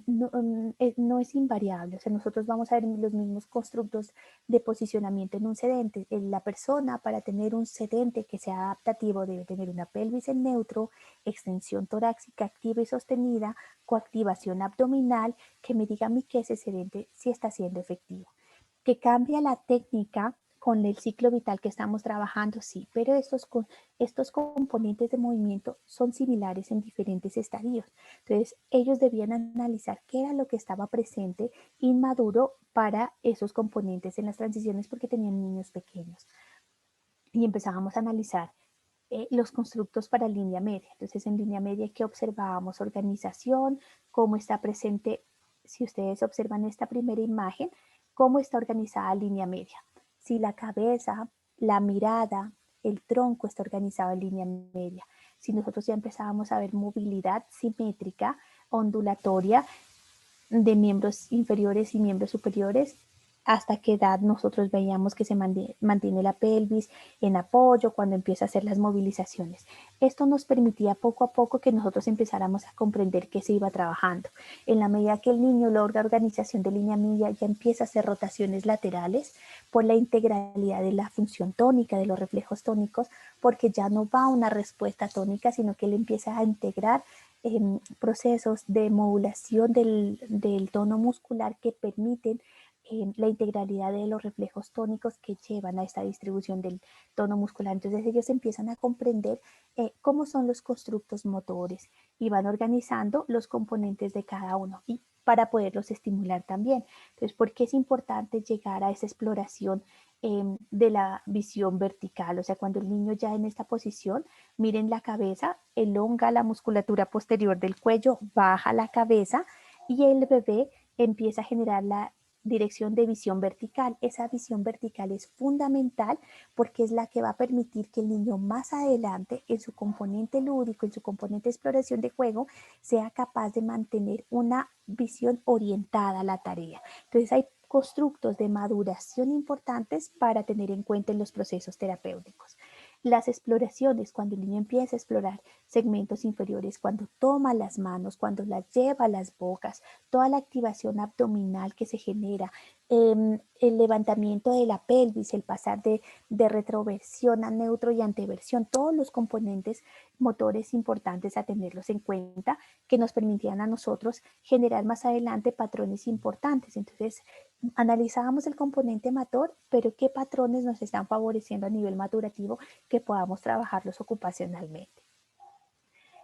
no es invariable. O sea, nosotros vamos a ver los mismos constructos de posicionamiento en un sedente. La persona, para tener un sedente que sea adaptativo, debe tener una pelvis en neutro, extensión torácica activa y sostenida, coactivación abdominal, que me diga a mí que ese sedente sí está siendo efectivo. Que cambia la técnica con el ciclo vital que estamos trabajando, sí, pero estos componentes de movimiento son similares en diferentes estadios. Entonces, ellos debían analizar qué era lo que estaba presente inmaduro para esos componentes en las transiciones, porque tenían niños pequeños. Y empezábamos a analizar los constructos para línea media. Entonces, en línea media, ¿qué observábamos? Organización, cómo está presente, si ustedes observan esta primera imagen, cómo está organizada línea media. Si la cabeza, la mirada, el tronco está organizado en línea media. Si nosotros ya empezábamos a ver movilidad simétrica, ondulatoria de miembros inferiores y miembros superiores, hasta qué edad nosotros veíamos que se mantiene la pelvis en apoyo cuando empieza a hacer las movilizaciones. Esto nos permitía poco a poco que nosotros empezáramos a comprender que se iba trabajando. En la medida que el niño logra organización de línea media, ya empieza a hacer rotaciones laterales por la integralidad de la función tónica, de los reflejos tónicos, porque ya no va a una respuesta tónica, sino que él empieza a integrar procesos de modulación del tono muscular que permiten la integralidad de los reflejos tónicos que llevan a esta distribución del tono muscular. Entonces ellos empiezan a comprender cómo son los constructos motores y van organizando los componentes de cada uno y para poderlos estimular también. Entonces, ¿por qué es importante llegar a esa exploración de la visión vertical? O sea, cuando el niño ya en esta posición, miren la cabeza, elonga la musculatura posterior del cuello, baja la cabeza y el bebé empieza a generar la dirección de visión vertical. Esa visión vertical es fundamental porque es la que va a permitir que el niño más adelante en su componente lúdico, en su componente de exploración de juego, sea capaz de mantener una visión orientada a la tarea. Entonces hay constructos de maduración importantes para tener en cuenta en los procesos terapéuticos. Las exploraciones, cuando el niño empieza a explorar segmentos inferiores, cuando toma las manos, cuando las lleva a las bocas, toda la activación abdominal que se genera, el levantamiento de la pelvis, el pasar de retroversión a neutro y anteversión, todos los componentes motores importantes a tenerlos en cuenta que nos permitían a nosotros generar más adelante patrones importantes. Entonces, analizábamos el componente motor, pero qué patrones nos están favoreciendo a nivel madurativo que podamos trabajarlos ocupacionalmente.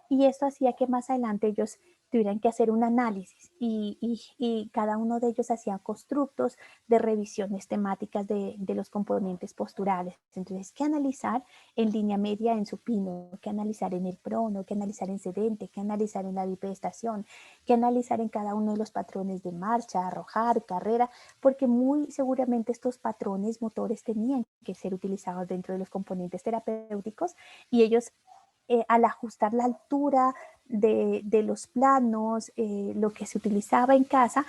Y esto hacía que más adelante ellos tuvieran que hacer un análisis y cada uno de ellos hacía constructos de revisiones temáticas de los componentes posturales. Entonces, ¿qué analizar en línea media en supino? ¿Qué analizar en el prono? ¿Qué analizar en sedente? ¿Qué analizar en la bipedestación? ¿Qué analizar en cada uno de los patrones de marcha, arrojar, carrera? Porque muy seguramente estos patrones motores tenían que ser utilizados dentro de los componentes terapéuticos y ellos al ajustar la altura de los planos, lo que se utilizaba en casa,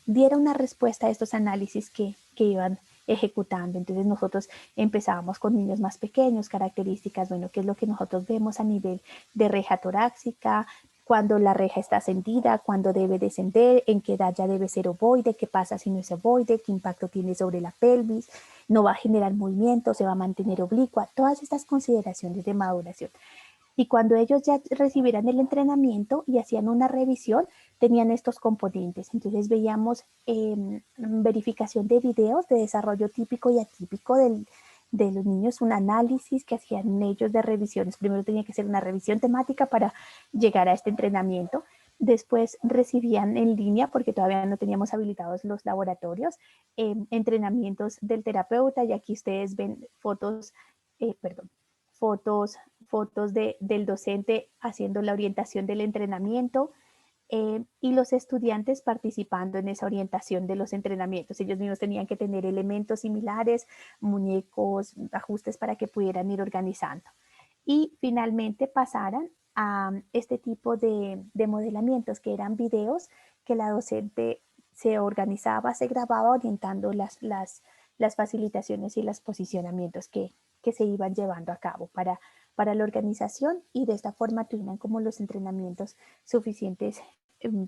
diera una respuesta a estos análisis que iban ejecutando. Entonces nosotros empezábamos con niños más pequeños, características, bueno, qué es lo que nosotros vemos a nivel de reja torácica, cuando la reja está ascendida, cuando debe descender, en qué edad ya debe ser ovoide, qué pasa si no es ovoide, qué impacto tiene sobre la pelvis, no va a generar movimiento, se va a mantener oblicua, todas estas consideraciones de maduración. Y cuando ellos ya recibieran el entrenamiento y hacían una revisión, tenían estos componentes. Entonces veíamos verificación de videos de desarrollo típico y atípico de los niños, un análisis que hacían ellos de revisiones. Primero tenía que ser una revisión temática para llegar a este entrenamiento. Después recibían en línea, porque todavía no teníamos habilitados los laboratorios, entrenamientos del terapeuta, y aquí ustedes ven fotos, fotos del docente haciendo la orientación del entrenamiento, y los estudiantes participando en esa orientación de los entrenamientos. Ellos mismos tenían que tener elementos similares, muñecos, ajustes para que pudieran ir organizando. Y finalmente pasaran a este tipo de modelamientos, que eran videos que la docente se organizaba, se grababa orientando las facilitaciones y los posicionamientos que se iban llevando a cabo para la organización, y de esta forma tuvieran como los entrenamientos suficientes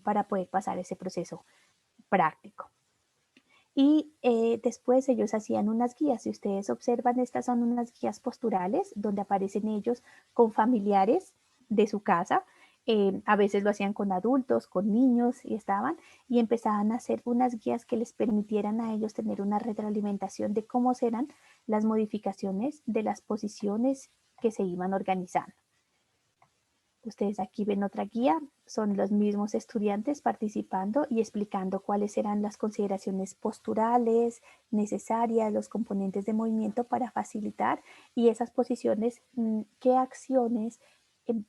para poder pasar ese proceso práctico. Y después ellos hacían unas guías. Si ustedes observan, estas son unas guías posturales donde aparecen ellos con familiares de su casa. A veces lo hacían con adultos, con niños, y empezaban a hacer unas guías que les permitieran a ellos tener una retroalimentación de cómo serán las modificaciones de las posiciones que se iban organizando. Ustedes aquí ven otra guía, son los mismos estudiantes participando y explicando cuáles eran las consideraciones posturales necesarias, los componentes de movimiento para facilitar, y esas posiciones, qué acciones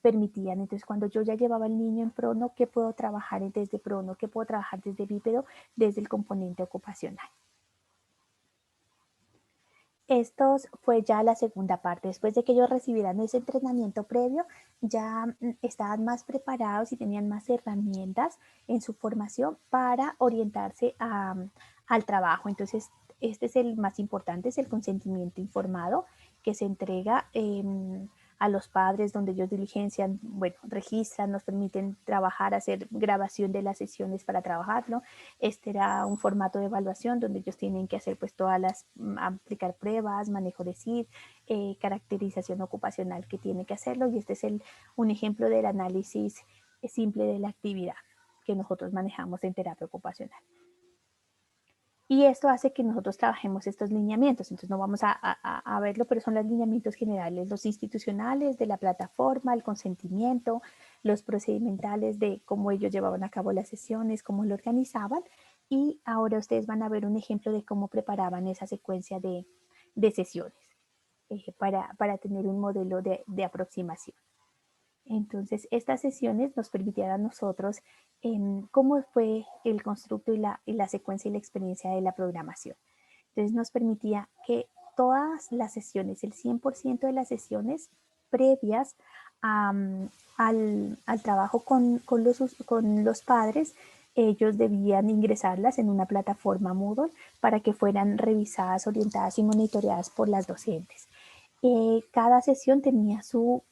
permitían. Entonces, cuando yo ya llevaba al niño en prono, ¿qué puedo trabajar desde prono? ¿Qué puedo trabajar desde bípedo? Desde el componente ocupacional. Esto fue ya la segunda parte. Después de que ellos recibieran ese entrenamiento previo, ya estaban más preparados y tenían más herramientas en su formación para orientarse al trabajo. Entonces, este es el más importante, es el consentimiento informado, que se entrega a los padres, donde ellos diligencian, registran, nos permiten trabajar, hacer grabación de las sesiones para trabajarlo. Este era un formato de evaluación donde ellos tienen que hacer pues aplicar pruebas, manejo de SID, caracterización ocupacional que tiene que hacerlo, y este es un ejemplo del análisis simple de la actividad que nosotros manejamos en terapia ocupacional. Y esto hace que nosotros trabajemos estos lineamientos. Entonces no vamos a verlo, pero son los lineamientos generales, los institucionales de la plataforma, el consentimiento, los procedimentales de cómo ellos llevaban a cabo las sesiones, cómo lo organizaban. Y ahora ustedes van a ver un ejemplo de cómo preparaban esa secuencia de sesiones para tener un modelo de aproximación. Entonces, estas sesiones nos permitían a nosotros cómo fue el constructo y la secuencia y la experiencia de la programación. Entonces, nos permitía que todas las sesiones, el 100% de las sesiones previas al trabajo con los padres, ellos debían ingresarlas en una plataforma Moodle para que fueran revisadas, orientadas y monitoreadas por las docentes. Cada sesión tenía su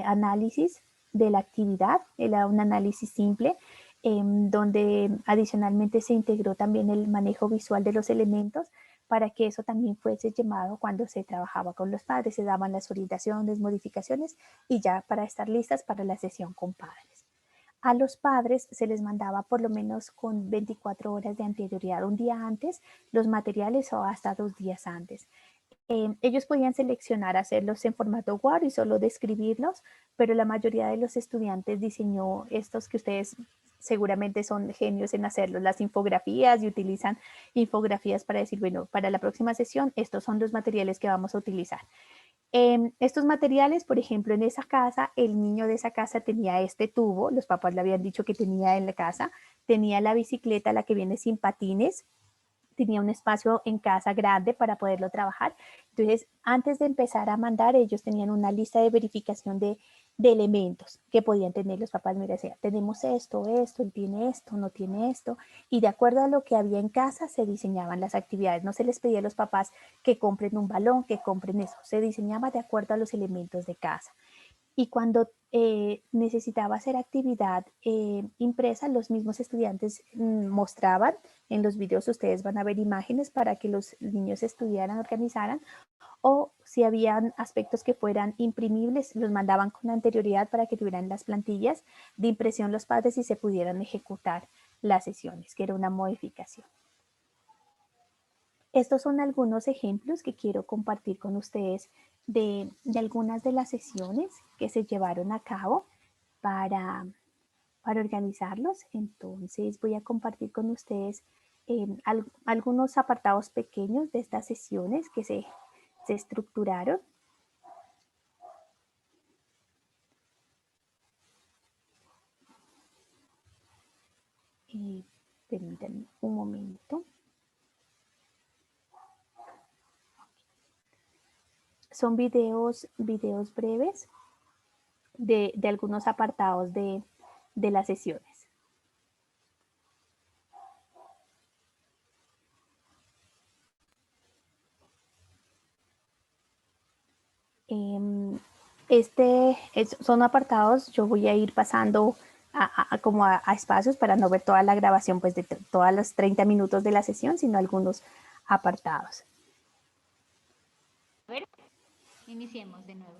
análisis de la actividad, era un análisis simple, donde adicionalmente se integró también el manejo visual de los elementos para que eso también fuese llevado cuando se trabajaba con los padres, se daban las orientaciones, modificaciones, y ya para estar listas para la sesión con padres. A los padres se les mandaba por lo menos con 24 horas de anterioridad, un día antes, los materiales, o hasta 2 días antes. Ellos podían seleccionar hacerlos en formato Word y solo describirlos, pero la mayoría de los estudiantes diseñó estos que ustedes seguramente son genios en hacerlos, las infografías, y utilizan infografías para decir, bueno, para la próxima sesión estos son los materiales que vamos a utilizar. Estos materiales, por ejemplo, en esa casa, el niño de esa casa tenía este tubo, los papás le habían dicho que tenía en la casa, tenía la bicicleta, la que viene sin patines, tenía un espacio en casa grande para poderlo trabajar. Entonces, antes de empezar a mandar, ellos tenían una lista de verificación de elementos que podían tener los papás. Mira, decía, tenemos esto, él tiene esto, no tiene esto, y de acuerdo a lo que había en casa se diseñaban las actividades. No se les pedía a los papás que compren un balón, que compren eso, se diseñaba de acuerdo a los elementos de casa. Y cuando necesitaba hacer actividad impresa, los mismos estudiantes mostraban en los videos, ustedes van a ver imágenes para que los niños estudiaran, organizaran, o si habían aspectos que fueran imprimibles, los mandaban con anterioridad para que tuvieran las plantillas de impresión los padres y se pudieran ejecutar las sesiones, que era una modificación. Estos son algunos ejemplos que quiero compartir con ustedes de algunas de las sesiones que se llevaron a cabo para para organizarlos. Entonces voy a compartir con ustedes algunos apartados pequeños de estas sesiones que se estructuraron. Permítanme un momento. Son videos breves de algunos apartados de las sesiones. Son apartados, yo voy a ir pasando como a espacios para no ver toda la grabación pues de todas las 30 minutos de la sesión, sino algunos apartados. A ver, iniciemos de nuevo.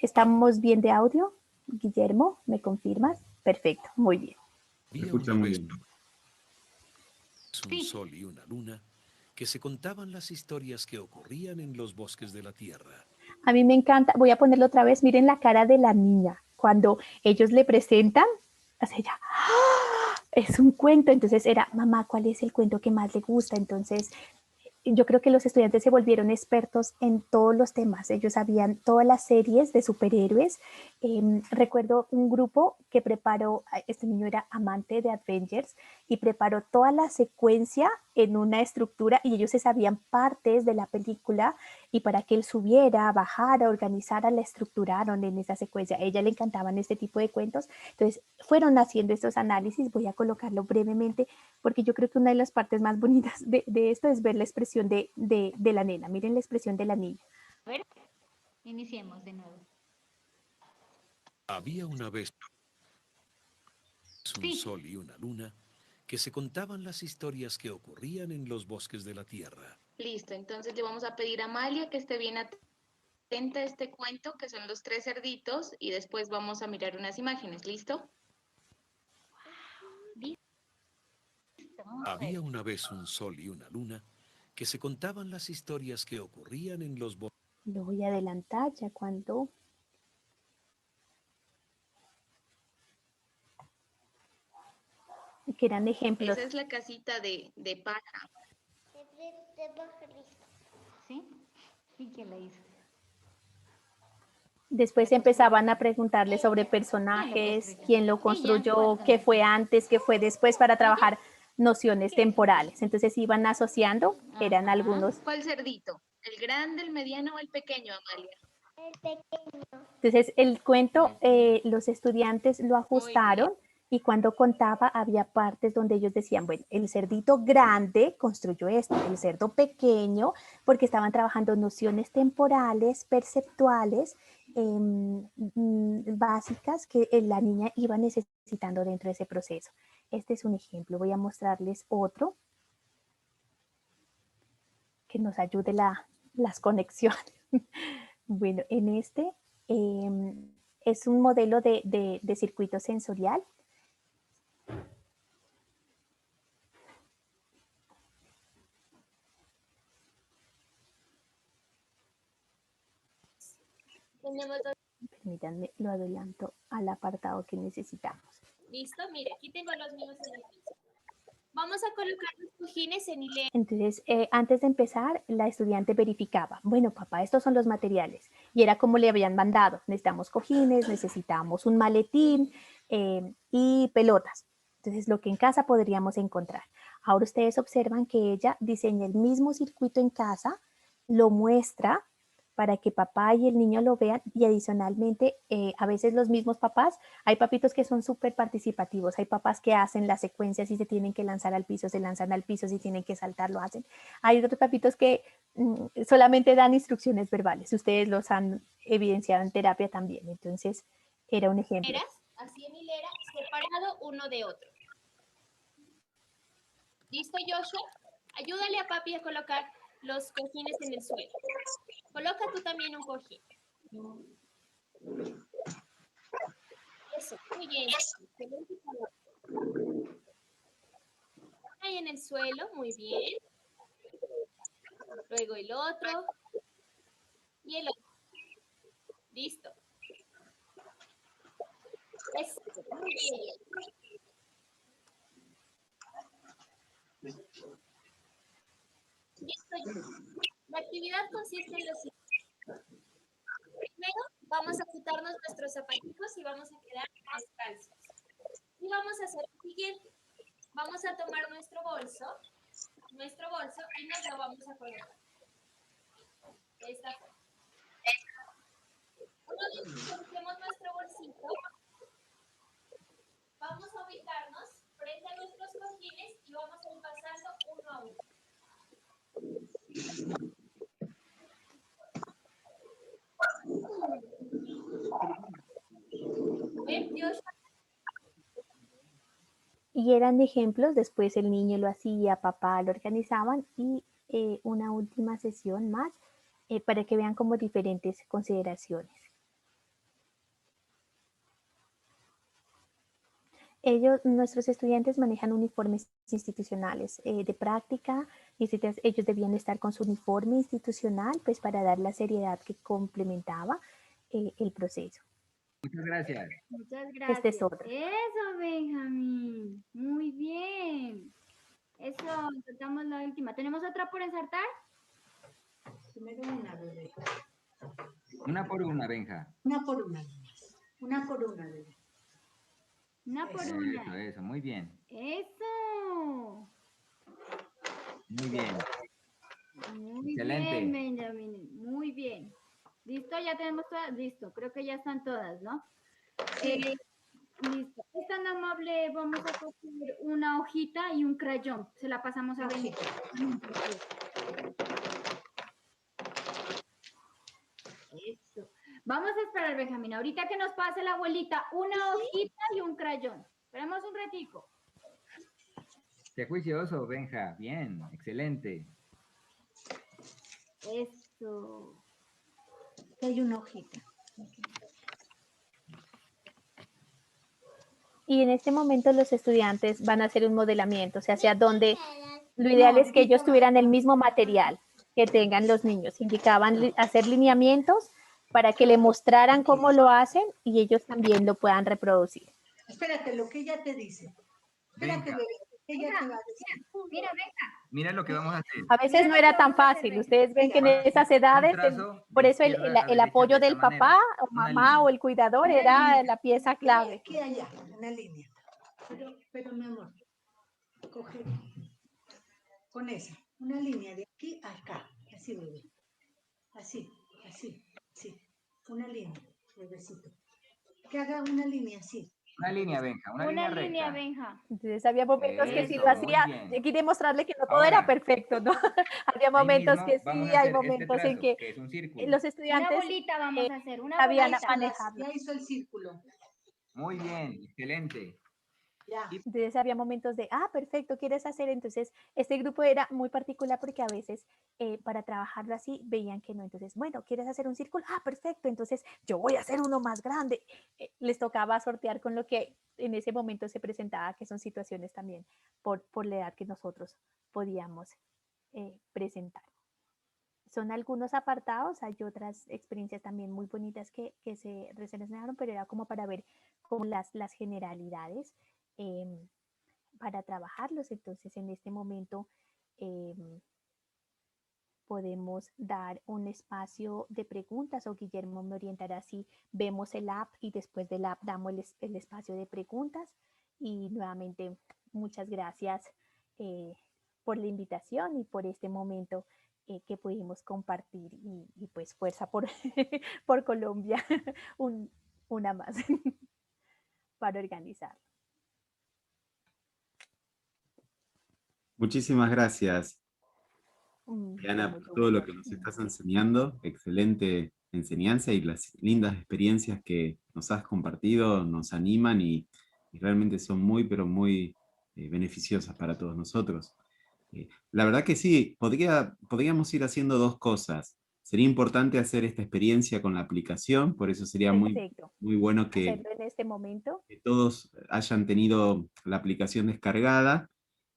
¿Estamos bien de audio? Guillermo, ¿me confirmas? Perfecto, muy bien. Se escucha muy bien. Sí. Un sol y una luna que se contaban las historias que ocurrían en los bosques de la tierra. A mí me encanta, voy a ponerlo otra vez, miren la cara de la niña, cuando ellos le presentan, o sea, ella, ¡ah! Es un cuento, entonces era, mamá, ¿cuál es el cuento que más le gusta? Entonces, yo creo que los estudiantes se volvieron expertos en todos los temas. Ellos sabían todas las series de superhéroes. Recuerdo un grupo que preparó, este niño era amante de Avengers y preparó toda la secuencia en una estructura y ellos se sabían partes de la película y para que él subiera, bajara, organizara, la estructuraron en esa secuencia. A ella le encantaban este tipo de cuentos. Entonces, fueron haciendo estos análisis. Voy a colocarlo brevemente porque yo creo que una de las partes más bonitas de esto es ver la expresión de la nena. Miren la expresión de la niña. A ver, iniciemos de nuevo. Había una vez un Sí. sol y una luna que se contaban las historias que ocurrían en los bosques de la tierra. Listo, entonces le vamos a pedir a Amalia que esté bien atenta a este cuento, que son los 3 cerditos, y después vamos a mirar unas imágenes, ¿listo? Había una vez un sol y una luna que se contaban las historias que ocurrían en los bosques. Lo voy a adelantar ya cuando... que eran ejemplos. Esa es la casita de paja. ¿Sí? ¿Y quién la hizo? Después empezaban a preguntarle sobre personajes, quién lo construyó, qué fue antes, qué fue después, para trabajar nociones temporales. Entonces iban asociando, eran algunos. ¿Cuál cerdito? ¿El grande, el mediano o el pequeño, Amalia? El pequeño. Entonces el cuento, los estudiantes lo ajustaron y cuando contaba había partes donde ellos decían, bueno, el cerdito grande construyó esto, el cerdo pequeño, porque estaban trabajando nociones temporales, perceptuales, básicas que la niña iba necesitando dentro de ese proceso. Este es un ejemplo. Voy a mostrarles otro que nos ayude las conexiones. Bueno, en este es un modelo de circuito sensorial. Permítanme, lo adelanto al apartado que necesitamos. Listo, mire, aquí tengo los míos en el piso. Vamos a colocar los cojines en hilera. Entonces, antes de empezar, la estudiante verificaba, bueno, papá, estos son los materiales. Y era como le habían mandado, necesitamos cojines, necesitamos un maletín y pelotas. Entonces, lo que en casa podríamos encontrar. Ahora ustedes observan que ella diseña el mismo circuito en casa, lo muestra para que papá y el niño lo vean y adicionalmente a veces los mismos papás, hay papitos que son súper participativos, hay papás que hacen las secuencias y se tienen que lanzar al piso, se lanzan al piso, si tienen que saltar lo hacen. Hay otros papitos que solamente dan instrucciones verbales, ustedes los han evidenciado en terapia también, entonces era un ejemplo. Así en hilera, separado uno de otro. ¿Listo, Joshua? Ayúdale a papi a colocar los cojines en el suelo. Coloca tú también un cojín. Eso, muy bien. Ahí en el suelo, muy bien. Luego el otro. Y el otro. Listo. Eso. Listo ya. La actividad consiste en lo siguiente. Primero vamos a quitarnos nuestros zapatitos y vamos a quedar descalzos. Y vamos a hacer lo siguiente. Vamos a tomar nuestro bolso y nos lo vamos a colocar. De esta forma. Una vez que coloquemos nuestro bolsito, vamos a ubicarnos frente a nuestros cojines y vamos a ir pasando uno a uno. Y eran ejemplos, después el niño lo hacía, papá lo organizaban y una última sesión más para que vean como diferentes consideraciones. Nuestros estudiantes manejan uniformes institucionales de práctica y ellos debían estar con su uniforme institucional pues para dar la seriedad que complementaba el proceso. Muchas gracias. Muchas gracias. Este es otro. Eso, Benjamín. Muy bien. Eso, saltamos la última. ¿Tenemos otra por ensartar? Primero una, bebé. Una por una, Benja. Una por una. Una por una, bebé. Una por una. Eso, muy bien. Eso. Muy bien. Muy Excelente. bien, Benjamín. Muy bien. ¿Listo? Ya tenemos todas. Listo. Creo que ya están todas, ¿no? Listo. Es tan amable, vamos a coger una hojita y un crayón. Se la pasamos a Benjamín. Eso. Vamos a esperar, Benjamín. Ahorita que nos pase la abuelita una hojita y un crayón. Esperemos un ratico. Sé juicioso, Benja. Bien, excelente. Eso. Hay una hojita. Y en este momento los estudiantes van a hacer un modelamiento, o sea, hacia dónde lo ideal es que ellos tuvieran el mismo material que tengan los niños. Indicaban hacer lineamientos para que le mostraran cómo lo hacen y ellos también lo puedan reproducir. Espérate, lo que ella te dice. Espérate, bebé. Ella te va a decir. Mira, venga. Mira lo que vamos a hacer. A veces no era tan fácil. Ustedes ven que en esas edades, por eso el apoyo del papá o mamá o el cuidador era la pieza clave. Aquí allá, una línea. Pero mi amor, coge con esa, una línea de aquí a acá. Así, bebé. Así, así, sí. Una línea, bebecito. Que haga una línea así. Una línea, Benja, una línea recta. Benja. Entonces había momentos que sí lo Eso, muy hacía. bien. Yo quería demostrarle que no todo Ahora, era perfecto, ¿no? Había momentos mismo que vamos sí, a hay hacer momentos este en que trazo, es un círculo. los Una estudiantes bolita vamos a hacer. Una sabían bolita. manejarlo. Ya hizo el círculo. Muy bien, excelente. Ya. Entonces había momentos de, perfecto, ¿quieres hacer? Entonces este grupo era muy particular porque a veces para trabajarlo así veían que no. Entonces, bueno, ¿quieres hacer un círculo? Perfecto, entonces yo voy a hacer uno más grande. Les tocaba sortear con lo que en ese momento se presentaba, que son situaciones también por la edad que nosotros podíamos presentar. Son algunos apartados, hay otras experiencias también muy bonitas que se reseñaron, pero era como para ver como las generalidades para trabajarlos. Entonces en este momento podemos dar un espacio de preguntas, o Guillermo me orientará si vemos el app y después del app damos el espacio de preguntas. Y nuevamente muchas gracias por la invitación y por este momento que pudimos compartir, y pues fuerza por, por Colombia, una más para organizar. Muchísimas gracias, Diana, por todo lo que nos estás enseñando. Excelente enseñanza, y las lindas experiencias que nos has compartido nos animan y realmente son muy, pero muy beneficiosas para todos nosotros. La verdad que sí, podríamos ir haciendo dos cosas. Sería importante hacer esta experiencia con la aplicación, por eso sería muy bueno que en este momento todos hayan tenido la aplicación descargada,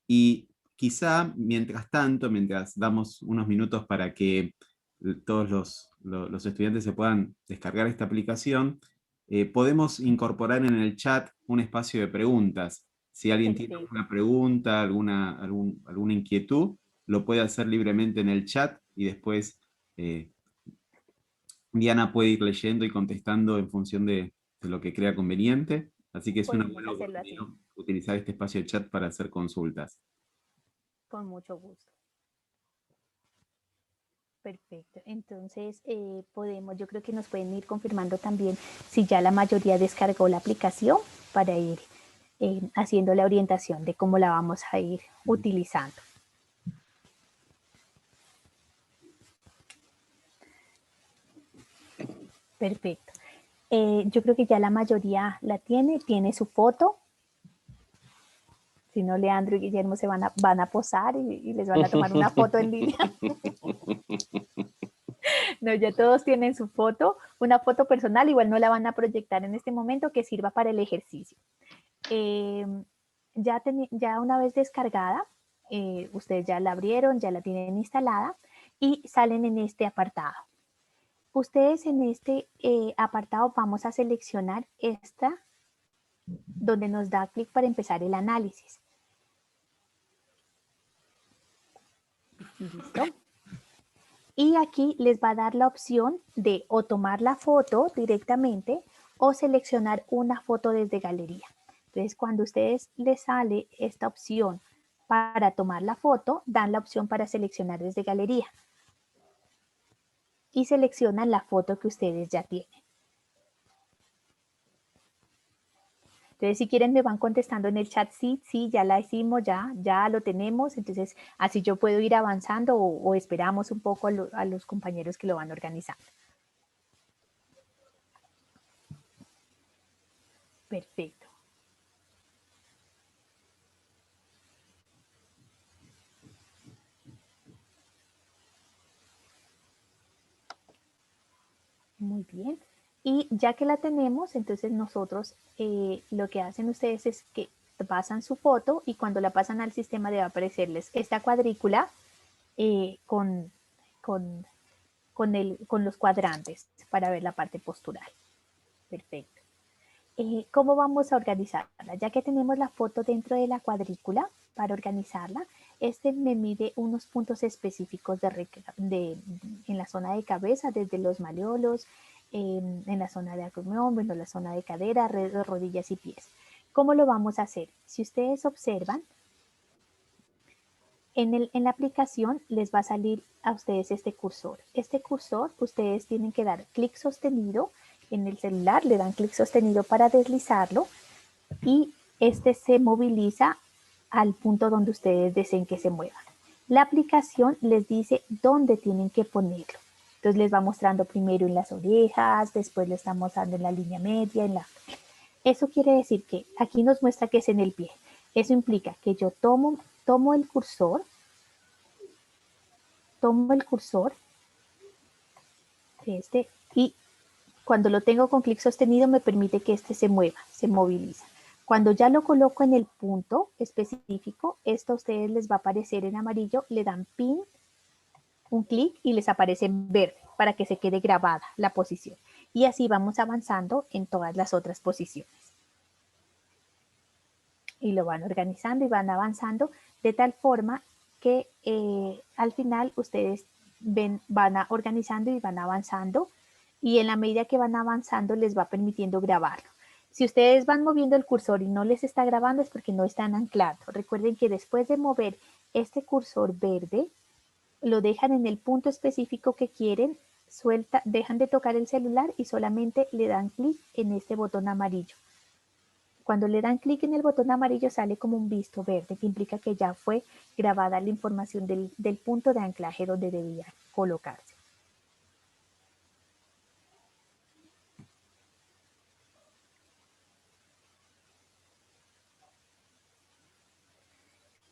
y quizá mientras tanto, mientras damos unos minutos para que todos los estudiantes se puedan descargar esta aplicación, podemos incorporar en el chat un espacio de preguntas. Si alguien tiene alguna pregunta, alguna inquietud, lo puede hacer libremente en el chat y después Diana puede ir leyendo y contestando en función de lo que crea conveniente. Así que es una buena oportunidad utilizar este espacio de chat para hacer consultas. Con mucho gusto. Perfecto. Entonces, yo creo que nos pueden ir confirmando también si ya la mayoría descargó la aplicación para ir haciendo la orientación de cómo la vamos a ir utilizando. Perfecto. Yo creo que ya la mayoría la tiene su foto. Si no, Leandro y Guillermo se van a posar y les van a tomar una foto en línea. No, ya todos tienen su foto, una foto personal, igual no la van a proyectar en este momento, que sirva para el ejercicio. Ya una vez descargada, ustedes ya la abrieron, ya la tienen instalada y salen en este apartado. Ustedes en este apartado vamos a seleccionar esta, donde nos da clic para empezar el análisis. ¿Listo? Y aquí les va a dar la opción de o tomar la foto directamente o seleccionar una foto desde galería. Entonces, cuando a ustedes les sale esta opción para tomar la foto, dan la opción para seleccionar desde galería. Y seleccionan la foto que ustedes ya tienen. Entonces, si quieren, me van contestando en el chat, sí, ya la hicimos, ya lo tenemos. Entonces, así yo puedo ir avanzando o esperamos un poco a los compañeros que lo van organizando. Perfecto. Muy bien. Y ya que la tenemos, entonces nosotros lo que hacen ustedes es que pasan su foto y cuando la pasan al sistema debe aparecerles esta cuadrícula con los cuadrantes para ver la parte postural. Perfecto. ¿Cómo vamos a organizarla? Ya que tenemos la foto dentro de la cuadrícula, para organizarla, me mide unos puntos específicos en la zona de cabeza, desde los maleolos, en la zona de acromión, bueno, la zona de cadera, rodillas y pies. ¿Cómo lo vamos a hacer? Si ustedes observan, en la aplicación les va a salir a ustedes este cursor. Este cursor ustedes tienen que dar clic sostenido en el celular, le dan clic sostenido para deslizarlo y este se moviliza al punto donde ustedes deseen que se mueva. La aplicación les dice dónde tienen que ponerlo. Entonces les va mostrando primero en las orejas, después le está mostrando en la línea media. Eso quiere decir que aquí nos muestra que es en el pie. Eso implica que yo tomo el cursor, y cuando lo tengo con clic sostenido me permite que este se mueva, se moviliza. Cuando ya lo coloco en el punto específico, esto a ustedes les va a aparecer en amarillo, le dan pin, un clic y les aparece en verde para que se quede grabada la posición. Y así vamos avanzando en todas las otras posiciones. Y lo van organizando y van avanzando de tal forma que al final ustedes van organizando y van avanzando y en la medida que van avanzando les va permitiendo grabarlo. Si ustedes van moviendo el cursor y no les está grabando es porque no están anclados. Recuerden que después de mover este cursor verde, lo dejan en el punto específico que quieren, dejan de tocar el celular y solamente le dan clic en este botón amarillo. Cuando le dan clic en el botón amarillo sale como un visto verde que implica que ya fue grabada la información del punto de anclaje donde debía colocarse.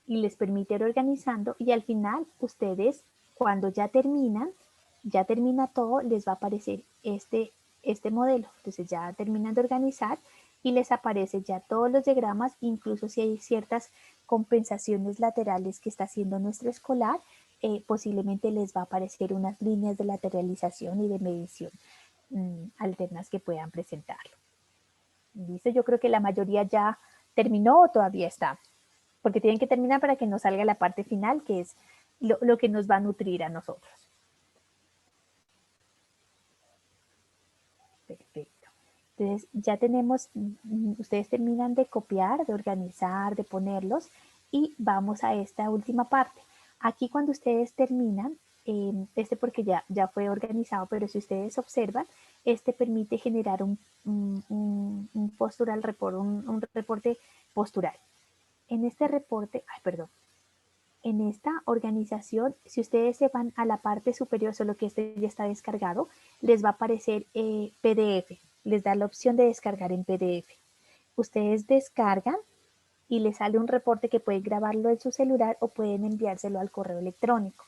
Y les permite ir organizando y al final ustedes cuando ya termina todo, les va a aparecer este modelo. Entonces ya terminan de organizar y les aparece ya todos los diagramas, incluso si hay ciertas compensaciones laterales que está haciendo nuestro escolar, posiblemente les va a aparecer unas líneas de lateralización y de medición alternas que puedan presentarlo. ¿Listo? Yo creo que la mayoría ya terminó o todavía está, porque tienen que terminar para que nos salga la parte final, que es lo que nos va a nutrir a nosotros. Perfecto. Entonces ya tenemos, ustedes terminan de copiar, de organizar, de ponerlos y vamos a esta última parte. Aquí cuando ustedes terminan, porque ya fue organizado, pero si ustedes observan, permite generar un postural report, un reporte postural. En este reporte, en esta organización, si ustedes se van a la parte superior, solo que ya está descargado, les va a aparecer PDF, les da la opción de descargar en PDF. Ustedes descargan y les sale un reporte que pueden grabarlo en su celular o pueden enviárselo al correo electrónico.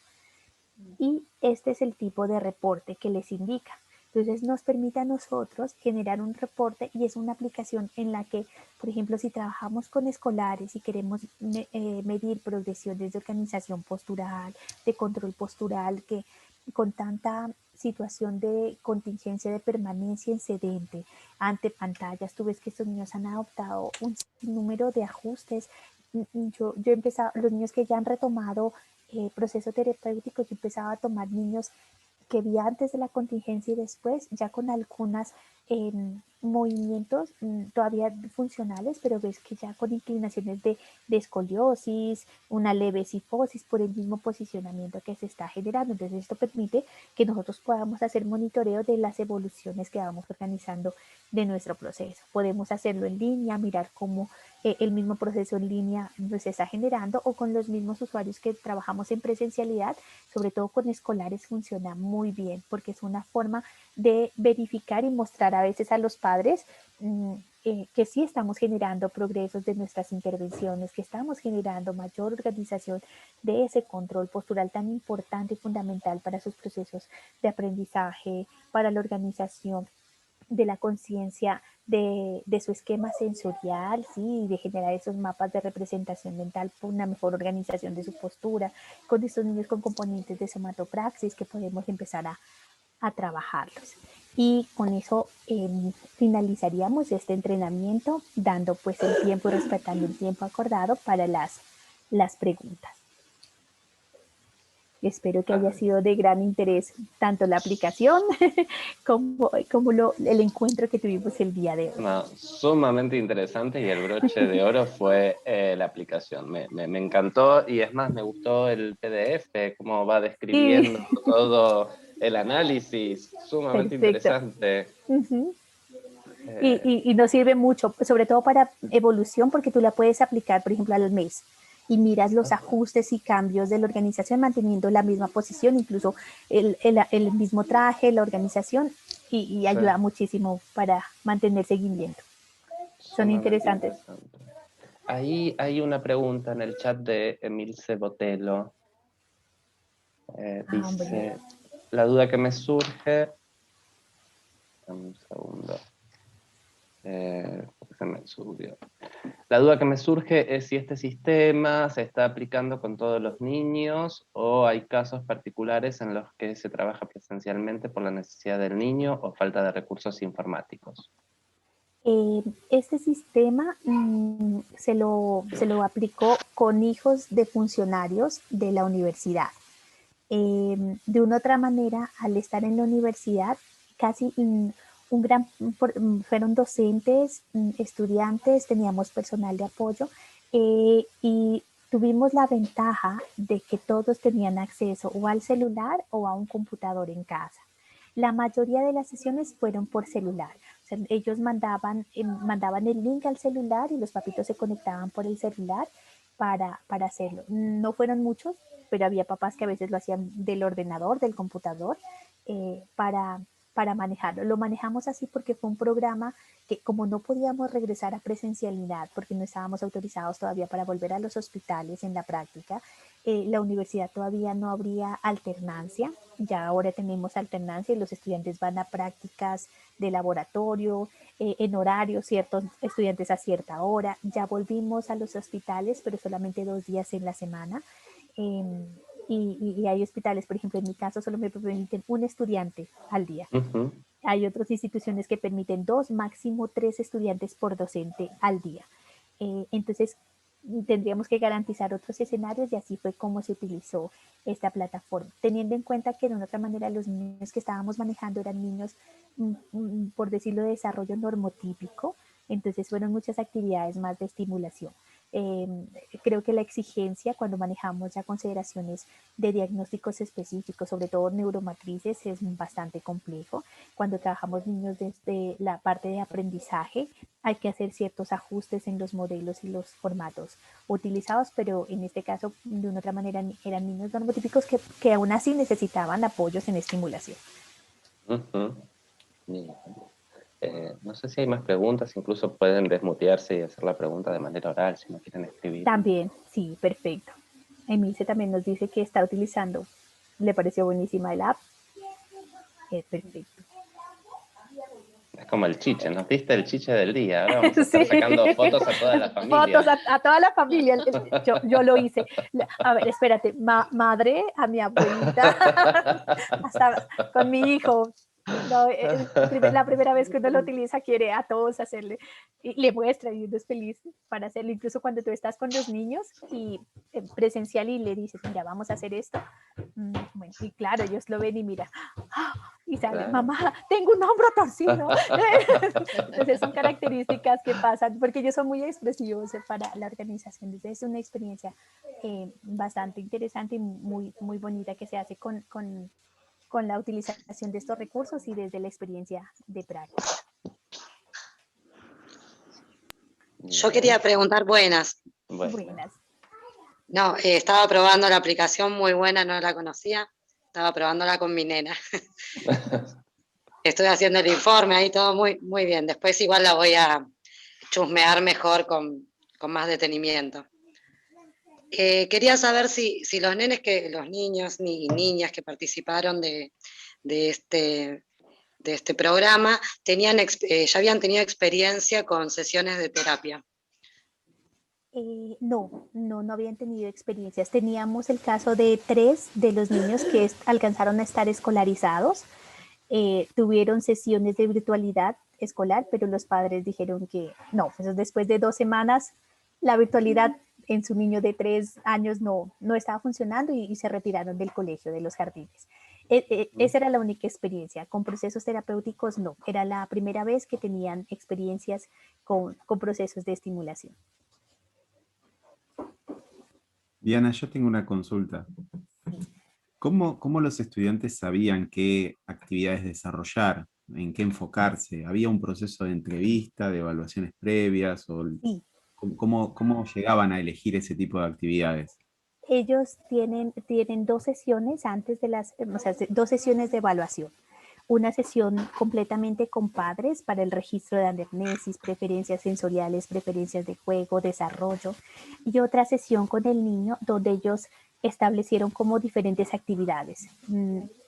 Y este es el tipo de reporte que les indica. Entonces nos permite a nosotros generar un reporte y es una aplicación en la que, por ejemplo, si trabajamos con escolares y queremos medir progresiones de organización postural, de control postural, que con tanta situación de contingencia de permanencia incidente ante pantallas, tú ves que estos niños han adoptado un número de ajustes. Yo he empezado, los niños que ya han retomado proceso terapéutico, yo empezaba a tomar niños que vi antes de la contingencia y después, ya con algunos movimientos todavía funcionales, pero ves que ya con inclinaciones de escoliosis, una leve cifosis por el mismo posicionamiento que se está generando. Entonces esto permite que nosotros podamos hacer monitoreo de las evoluciones que vamos organizando de nuestro proceso. Podemos hacerlo en línea, mirar cómo el mismo proceso en línea se está generando o con los mismos usuarios que trabajamos en presencialidad, sobre todo con escolares funciona muy bien porque es una forma de verificar y mostrar a veces a los padres que sí estamos generando progresos de nuestras intervenciones, que estamos generando mayor organización de ese control postural tan importante y fundamental para sus procesos de aprendizaje, para la organización de la conciencia de su esquema sensorial, ¿sí? De generar esos mapas de representación mental por una mejor organización de su postura, con estos niños con componentes de somatopraxis que podemos empezar a trabajarlos. Y con eso finalizaríamos este entrenamiento, dando pues el tiempo y respetando el tiempo acordado para las preguntas. Espero que haya sido de gran interés tanto la aplicación como el encuentro que tuvimos el día de hoy. No, sumamente interesante y el broche de oro fue la aplicación. Me encantó y es más, me gustó el PDF, cómo va describiendo todo el análisis. Sumamente interesante. Uh-huh. Y nos sirve mucho, sobre todo para evolución, porque tú la puedes aplicar, por ejemplo, al mes. Y miras los ajustes y cambios de la organización manteniendo la misma posición, incluso el mismo traje, la organización, y ayuda muchísimo para mantener seguimiento. Son interesantes. Ahí hay una pregunta en el chat de Emilce Botelo. Dice, la duda que me surge... Un segundo. Se me subió. La duda que me surge es si este sistema se está aplicando con todos los niños o hay casos particulares en los que se trabaja presencialmente por la necesidad del niño o falta de recursos informáticos. Este sistema se lo aplicó con hijos de funcionarios de la universidad. De una otra manera, al estar en la universidad, casi fueron docentes, estudiantes, teníamos personal de apoyo y tuvimos la ventaja de que todos tenían acceso o al celular o a un computador en casa. La mayoría de las sesiones fueron por celular. O sea, ellos mandaban el link al celular y los papitos se conectaban por el celular para hacerlo. No fueron muchos, pero había papás que a veces lo hacían del ordenador, del computador, para manejarlo. Lo manejamos así porque fue un programa que como no podíamos regresar a presencialidad porque no estábamos autorizados todavía para volver a los hospitales en la práctica, la universidad todavía no habría alternancia. Ya ahora tenemos alternancia y los estudiantes van a prácticas de laboratorio, en horario, ciertos estudiantes a cierta hora. Ya volvimos a los hospitales, pero solamente 2 días en la semana. Y hay hospitales, por ejemplo, en mi caso solo me permiten un estudiante al día. Hay otras instituciones que permiten 2, máximo 3 estudiantes por docente al día. Entonces, tendríamos que garantizar otros escenarios y así fue como se utilizó esta plataforma, teniendo en cuenta que de una otra manera los niños que estábamos manejando eran niños, por decirlo, de desarrollo normotípico, entonces fueron muchas actividades más de estimulación. Creo que la exigencia cuando manejamos ya consideraciones de diagnósticos específicos, sobre todo neuromatrices, es bastante complejo. Cuando trabajamos niños desde la parte de aprendizaje, hay que hacer ciertos ajustes en los modelos y los formatos utilizados, pero en este caso, de una otra manera, eran niños normotípicos que aún así necesitaban apoyos en estimulación. Bien. No sé si hay más preguntas, incluso pueden desmutearse y hacer la pregunta de manera oral si no quieren escribir. También, sí, perfecto. Emilce también nos dice que está utilizando, le pareció buenísima el app. Perfecto. Es como el chiche, nos diste el chiche del día. Ahora vamos a estar sacando fotos a toda la familia. Fotos a toda la familia. Yo lo hice. A ver, espérate. Madre, a mi abuelita, hasta con mi hijo. No, la primera vez que uno lo utiliza quiere a todos hacerle, y le muestra y uno es feliz para hacerlo, incluso cuando tú estás con los niños y presencial y le dices, mira, vamos a hacer esto, bueno, y claro, ellos lo ven y mira, y sale, claro. Mamá, tengo un hombro torcido. Entonces son características que pasan, porque ellos son muy expresivos para la organización. Entonces es una experiencia bastante interesante y muy, muy bonita que se hace con la utilización de estos recursos y desde la experiencia de práctica. Yo quería preguntar, buenas. Buenas. No, estaba probando la aplicación, muy buena, no la conocía. Estaba probándola con mi nena. Estoy haciendo el informe ahí, todo muy, muy bien. Después igual la voy a chusmear mejor con más detenimiento. Quería saber si los niños y niñas que participaron de este programa ya habían tenido experiencia con sesiones de terapia. No habían tenido experiencias. Teníamos el caso de 3 de los niños que alcanzaron a estar escolarizados. Tuvieron sesiones de virtualidad escolar, pero los padres dijeron que no. Pues después de 2 semanas, la virtualidad en su niño de 3 años no estaba funcionando y se retiraron del colegio, de los jardines. Esa era la única experiencia. Con procesos terapéuticos no. Era la primera vez que tenían experiencias con procesos de estimulación. Diana, yo tengo una consulta. ¿Cómo los estudiantes sabían qué actividades desarrollar, en qué enfocarse? ¿Había un proceso de entrevista, de evaluaciones previas? Sí. ¿Cómo llegaban a elegir ese tipo de actividades? Ellos tienen 2 sesiones antes de 2 sesiones de evaluación. Una sesión completamente con padres para el registro de anamnesis, preferencias sensoriales, preferencias de juego, desarrollo, y otra sesión con el niño donde ellos establecieron como diferentes actividades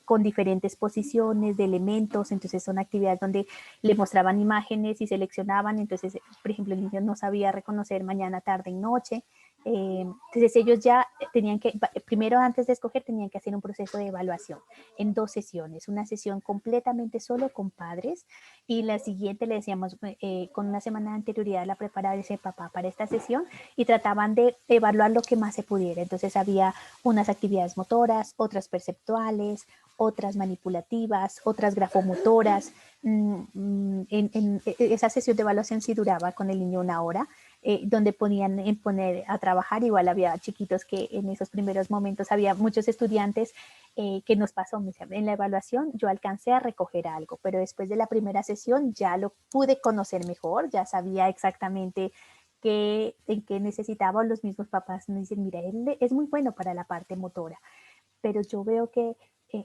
con diferentes posiciones de elementos. Entonces son actividades donde le mostraban imágenes y seleccionaban. Entonces, por ejemplo, el niño no sabía reconocer mañana, tarde y noche. Entonces ellos ya tenían que, primero antes de escoger, tenían que hacer un proceso de evaluación en 2 sesiones, una sesión completamente solo con padres y la siguiente le decíamos con una semana de anterioridad la preparaba ese papá para esta sesión y trataban de evaluar lo que más se pudiera. Entonces había unas actividades motoras, otras perceptuales, otras manipulativas, otras grafomotoras. En esa sesión de evaluación sí duraba con el niño 1 hora. Donde podían poner a trabajar. Igual había chiquitos que en esos primeros momentos había muchos estudiantes que nos pasó, en la evaluación yo alcancé a recoger algo, pero después de la primera sesión ya lo pude conocer mejor, ya sabía exactamente en qué necesitaba. Los mismos papás me dicen, mira, él es muy bueno para la parte motora, pero yo veo que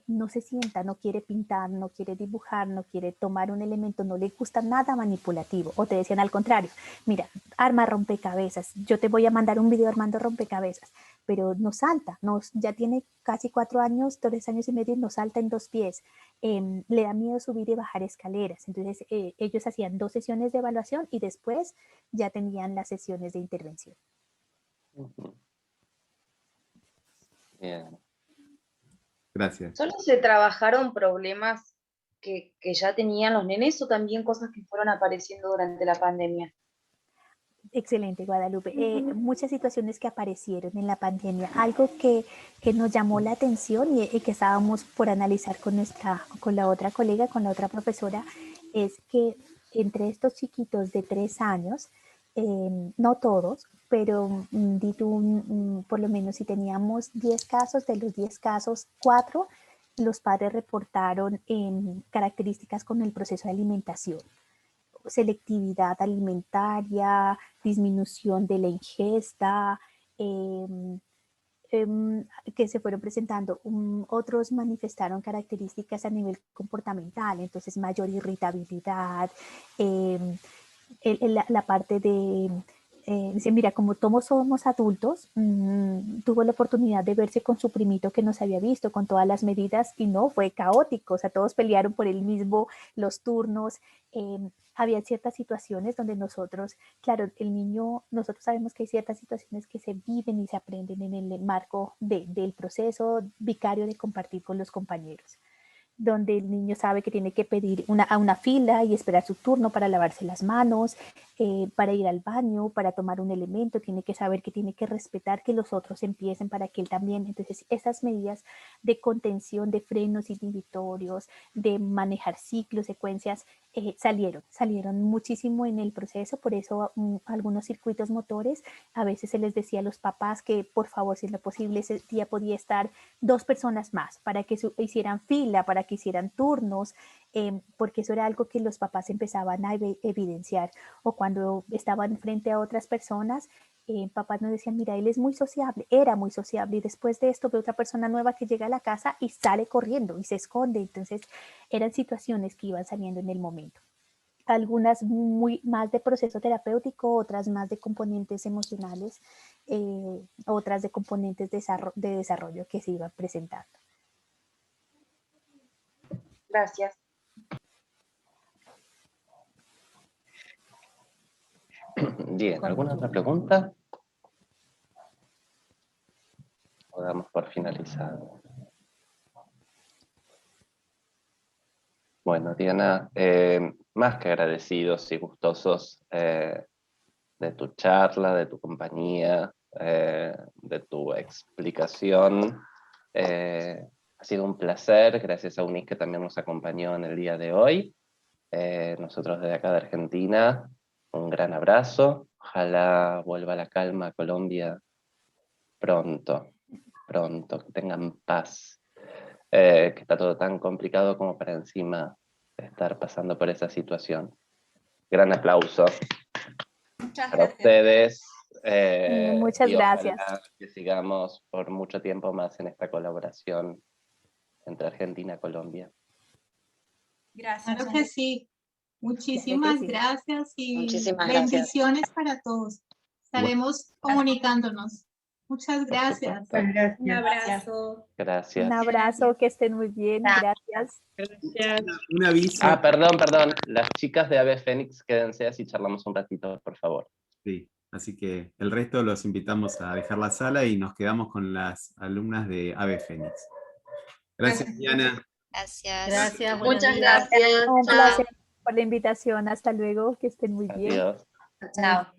no se sienta, no quiere pintar, no quiere dibujar, no quiere tomar un elemento, no le gusta nada manipulativo. O te decían al contrario, mira, arma rompecabezas, yo te voy a mandar un video armando rompecabezas, pero no salta, ya tiene casi 4 años, 3 años y medio, no salta en 2 pies, le da miedo subir y bajar escaleras. Entonces ellos hacían 2 sesiones de evaluación y después ya tenían las sesiones de intervención. Bien. Gracias. ¿Solo se trabajaron problemas que ya tenían los nenes o también cosas que fueron apareciendo durante la pandemia? Excelente, Guadalupe. Muchas situaciones que aparecieron en la pandemia. Algo que nos llamó la atención y que estábamos por analizar con la otra colega, con la otra profesora, es que entre estos chiquitos de 3 años, no todos, pero por lo menos si teníamos 10 casos, de los 10 casos, 4 los padres reportaron características con el proceso de alimentación. Selectividad alimentaria, disminución de la ingesta, que se fueron presentando. Otros manifestaron características a nivel comportamental, entonces mayor irritabilidad, la parte de... dice, mira, como todos somos adultos, tuvo la oportunidad de verse con su primito que no se había visto, con todas las medidas, y no, fue caótico, o sea, todos pelearon por el mismo, los turnos. Había ciertas situaciones donde nosotros, claro, el niño, nosotros sabemos que hay ciertas situaciones que se viven y se aprenden en el marco del proceso vicario de compartir con los compañeros, donde el niño sabe que tiene que pedir a una fila y esperar su turno para lavarse las manos, para ir al baño, para tomar un elemento, tiene que saber que tiene que respetar que los otros empiecen para que él también. Entonces, esas medidas de contención, de frenos inhibitorios, de manejar ciclos, secuencias, salieron muchísimo en el proceso. Por eso algunos circuitos motores, a veces se les decía a los papás que por favor, si es lo posible, ese día podía estar 2 personas más para que hicieran fila, para que hicieran turnos, porque eso era algo que los papás empezaban a evidenciar. O cuando estaban frente a otras personas, papás nos decían, mira, él es muy sociable, era muy sociable, y después de esto ve otra persona nueva que llega a la casa y sale corriendo y se esconde. Entonces eran situaciones que iban saliendo en el momento. Algunas muy más de proceso terapéutico, otras más de componentes emocionales, otras de componentes de desarrollo que se iban presentando. Gracias. Bien, ¿alguna otra pregunta? O damos por finalizado. Bueno, Diana, más que agradecidos y gustosos de tu charla, de tu compañía, de tu explicación. Ha sido un placer, gracias a Unis que también nos acompañó en el día de hoy. Nosotros desde acá de Argentina, un gran abrazo. Ojalá vuelva la calma a Colombia pronto, que tengan paz. Que está todo tan complicado como para encima estar pasando por esa situación. Gran aplauso. Muchas para gracias. ustedes. Muchas gracias. Que sigamos por mucho tiempo más en esta colaboración entre Argentina y Colombia. Gracias. Claro que sí. Muchísimas gracias y Muchísimas bendiciones gracias. para todos. Estaremos comunicándonos. Muchas gracias. Un abrazo. Gracias. Un abrazo, que estén muy bien. Gracias. Un aviso. Ah, perdón. Las chicas de Ave Fénix, quédense así charlamos un ratito, por favor. Sí, así que el resto los invitamos a dejar la sala y nos quedamos con las alumnas de Ave Fénix. Gracias, Diana. Gracias. Gracias. Muchas gracias. Un placer por la invitación. Hasta luego. Que estén muy bien. Adiós. Chao.